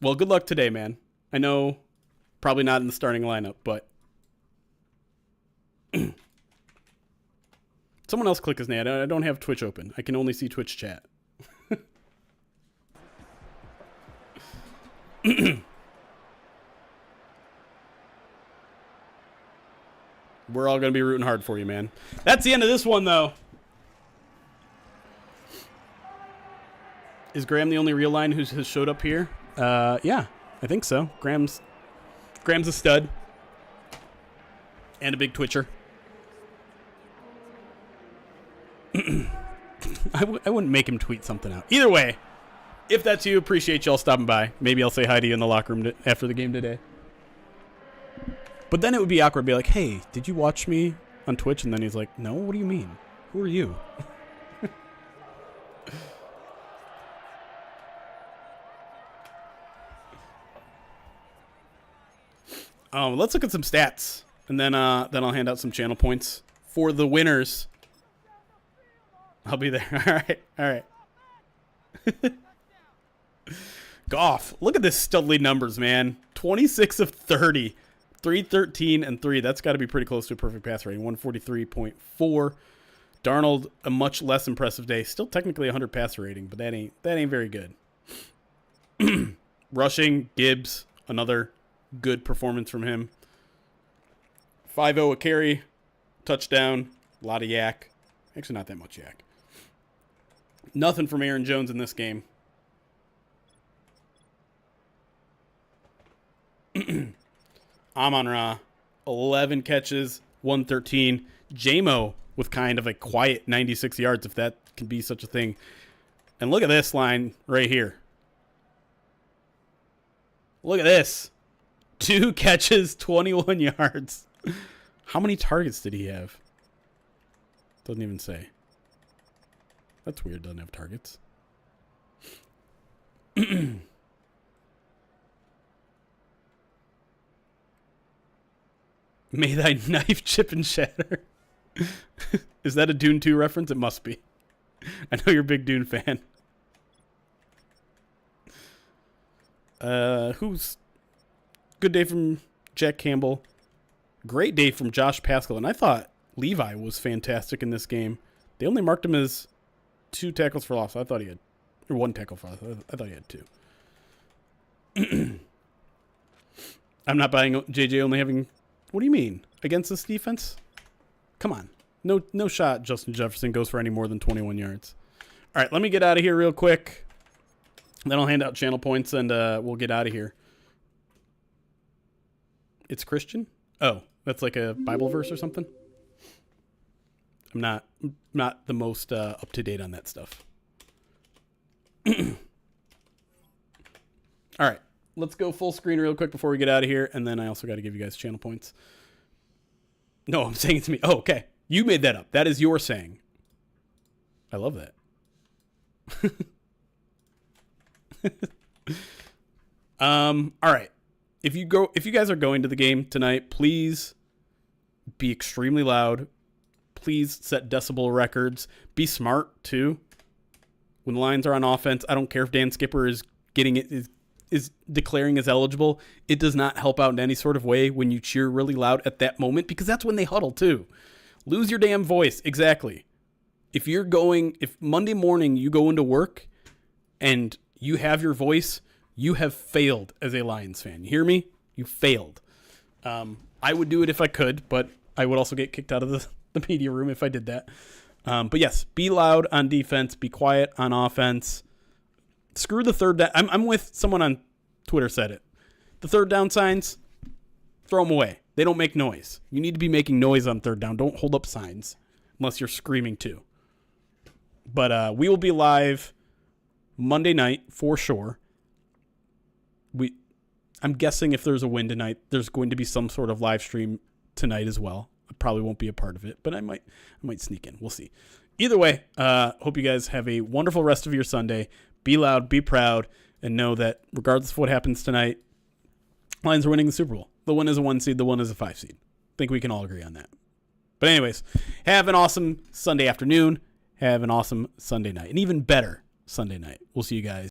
Well, good luck today, man. I know probably not in the starting lineup, but someone else click his name. I don't have Twitch open. I can only see Twitch chat. We're all going to be rooting hard for you, man. That's the end of this one, though. Is Graham the only real line who has showed up here? Yeah, I think so. Graham's a stud. And a big twitcher. I wouldn't make him tweet something out. Either way, if that's you, appreciate y'all stopping by. Maybe I'll say hi to you in the locker room after the game today. But then it would be awkward to be like, hey, did you watch me on Twitch? And then he's like, no, what do you mean? Who are you? Let's look at some stats. And then I'll hand out some channel points for the winners. I'll be there. All right. Goff. Look at this studly numbers, man. 26 of 30. 313 and 3. That's got to be pretty close to a perfect pass rating. 143.4. Darnold, a much less impressive day. Still technically 100 passer rating, but that ain't very good. Rushing, Gibbs, another good performance from him. 5-0 a carry, touchdown, a lot of yak. Actually, not that much yak. Nothing from Aaron Jones in this game. Amon-Ra, 11 catches, 113. J-Mo with kind of a quiet 96 yards, if that can be such a thing. And look at this line right here. Look at this. 2 catches, 21 yards. How many targets did he have? Doesn't even say. That's weird, doesn't have targets. May thy knife chip and shatter. Is that a Dune 2 reference? It must be. I know you're a big Dune fan. Who's good day from Jack Campbell. Great day from Josh Pascal. And I thought Levi was fantastic in this game. They only marked him as 2 tackles for loss. I thought he had, or 1 tackle for loss. I thought he had 2. I'm not buying JJ only having, what do you mean? Against this defense? Come on. No shot Justin Jefferson goes for any more than 21 yards. All right, let me get out of here real quick. Then I'll hand out channel points and we'll get out of here. It's Christian? Oh, that's like a Bible verse or something? I'm not the most up to date on that stuff. All right, let's go full screen real quick before we get out of here, and then I also got to give you guys channel points. No, I'm saying it to me. Oh, okay. You made that up. That is your saying. I love that. All right. If you guys are going to the game tonight, please be extremely loud. Please set decibel records. Be smart too. When the Lions are on offense, I don't care if Dan Skipper is declaring as eligible. It does not help out in any sort of way when you cheer really loud at that moment, because that's when they huddle too. Lose your damn voice. Exactly. If Monday morning you go into work and you have your voice, you have failed as a Lions fan. You hear me? You failed. I would do it if I could, but I would also get kicked out of the media room if I did that. But yes, be loud on defense. Be quiet on offense. Screw the third down. I'm with someone on Twitter said it. The third down signs, throw them away. They don't make noise. You need to be making noise on third down. Don't hold up signs unless you're screaming too. But we will be live Monday night for sure. I'm guessing if there's a win tonight, there's going to be some sort of live stream tonight as well. I probably won't be a part of it, but I might sneak in. We'll see. Either way, hope you guys have a wonderful rest of your Sunday. Be loud, be proud, and know that regardless of what happens tonight, Lions are winning the Super Bowl. The one is a 1 seed, the one is a 5 seed. I think we can all agree on that. But anyways, have an awesome Sunday afternoon. Have an awesome Sunday night. An even better Sunday night. We'll see you guys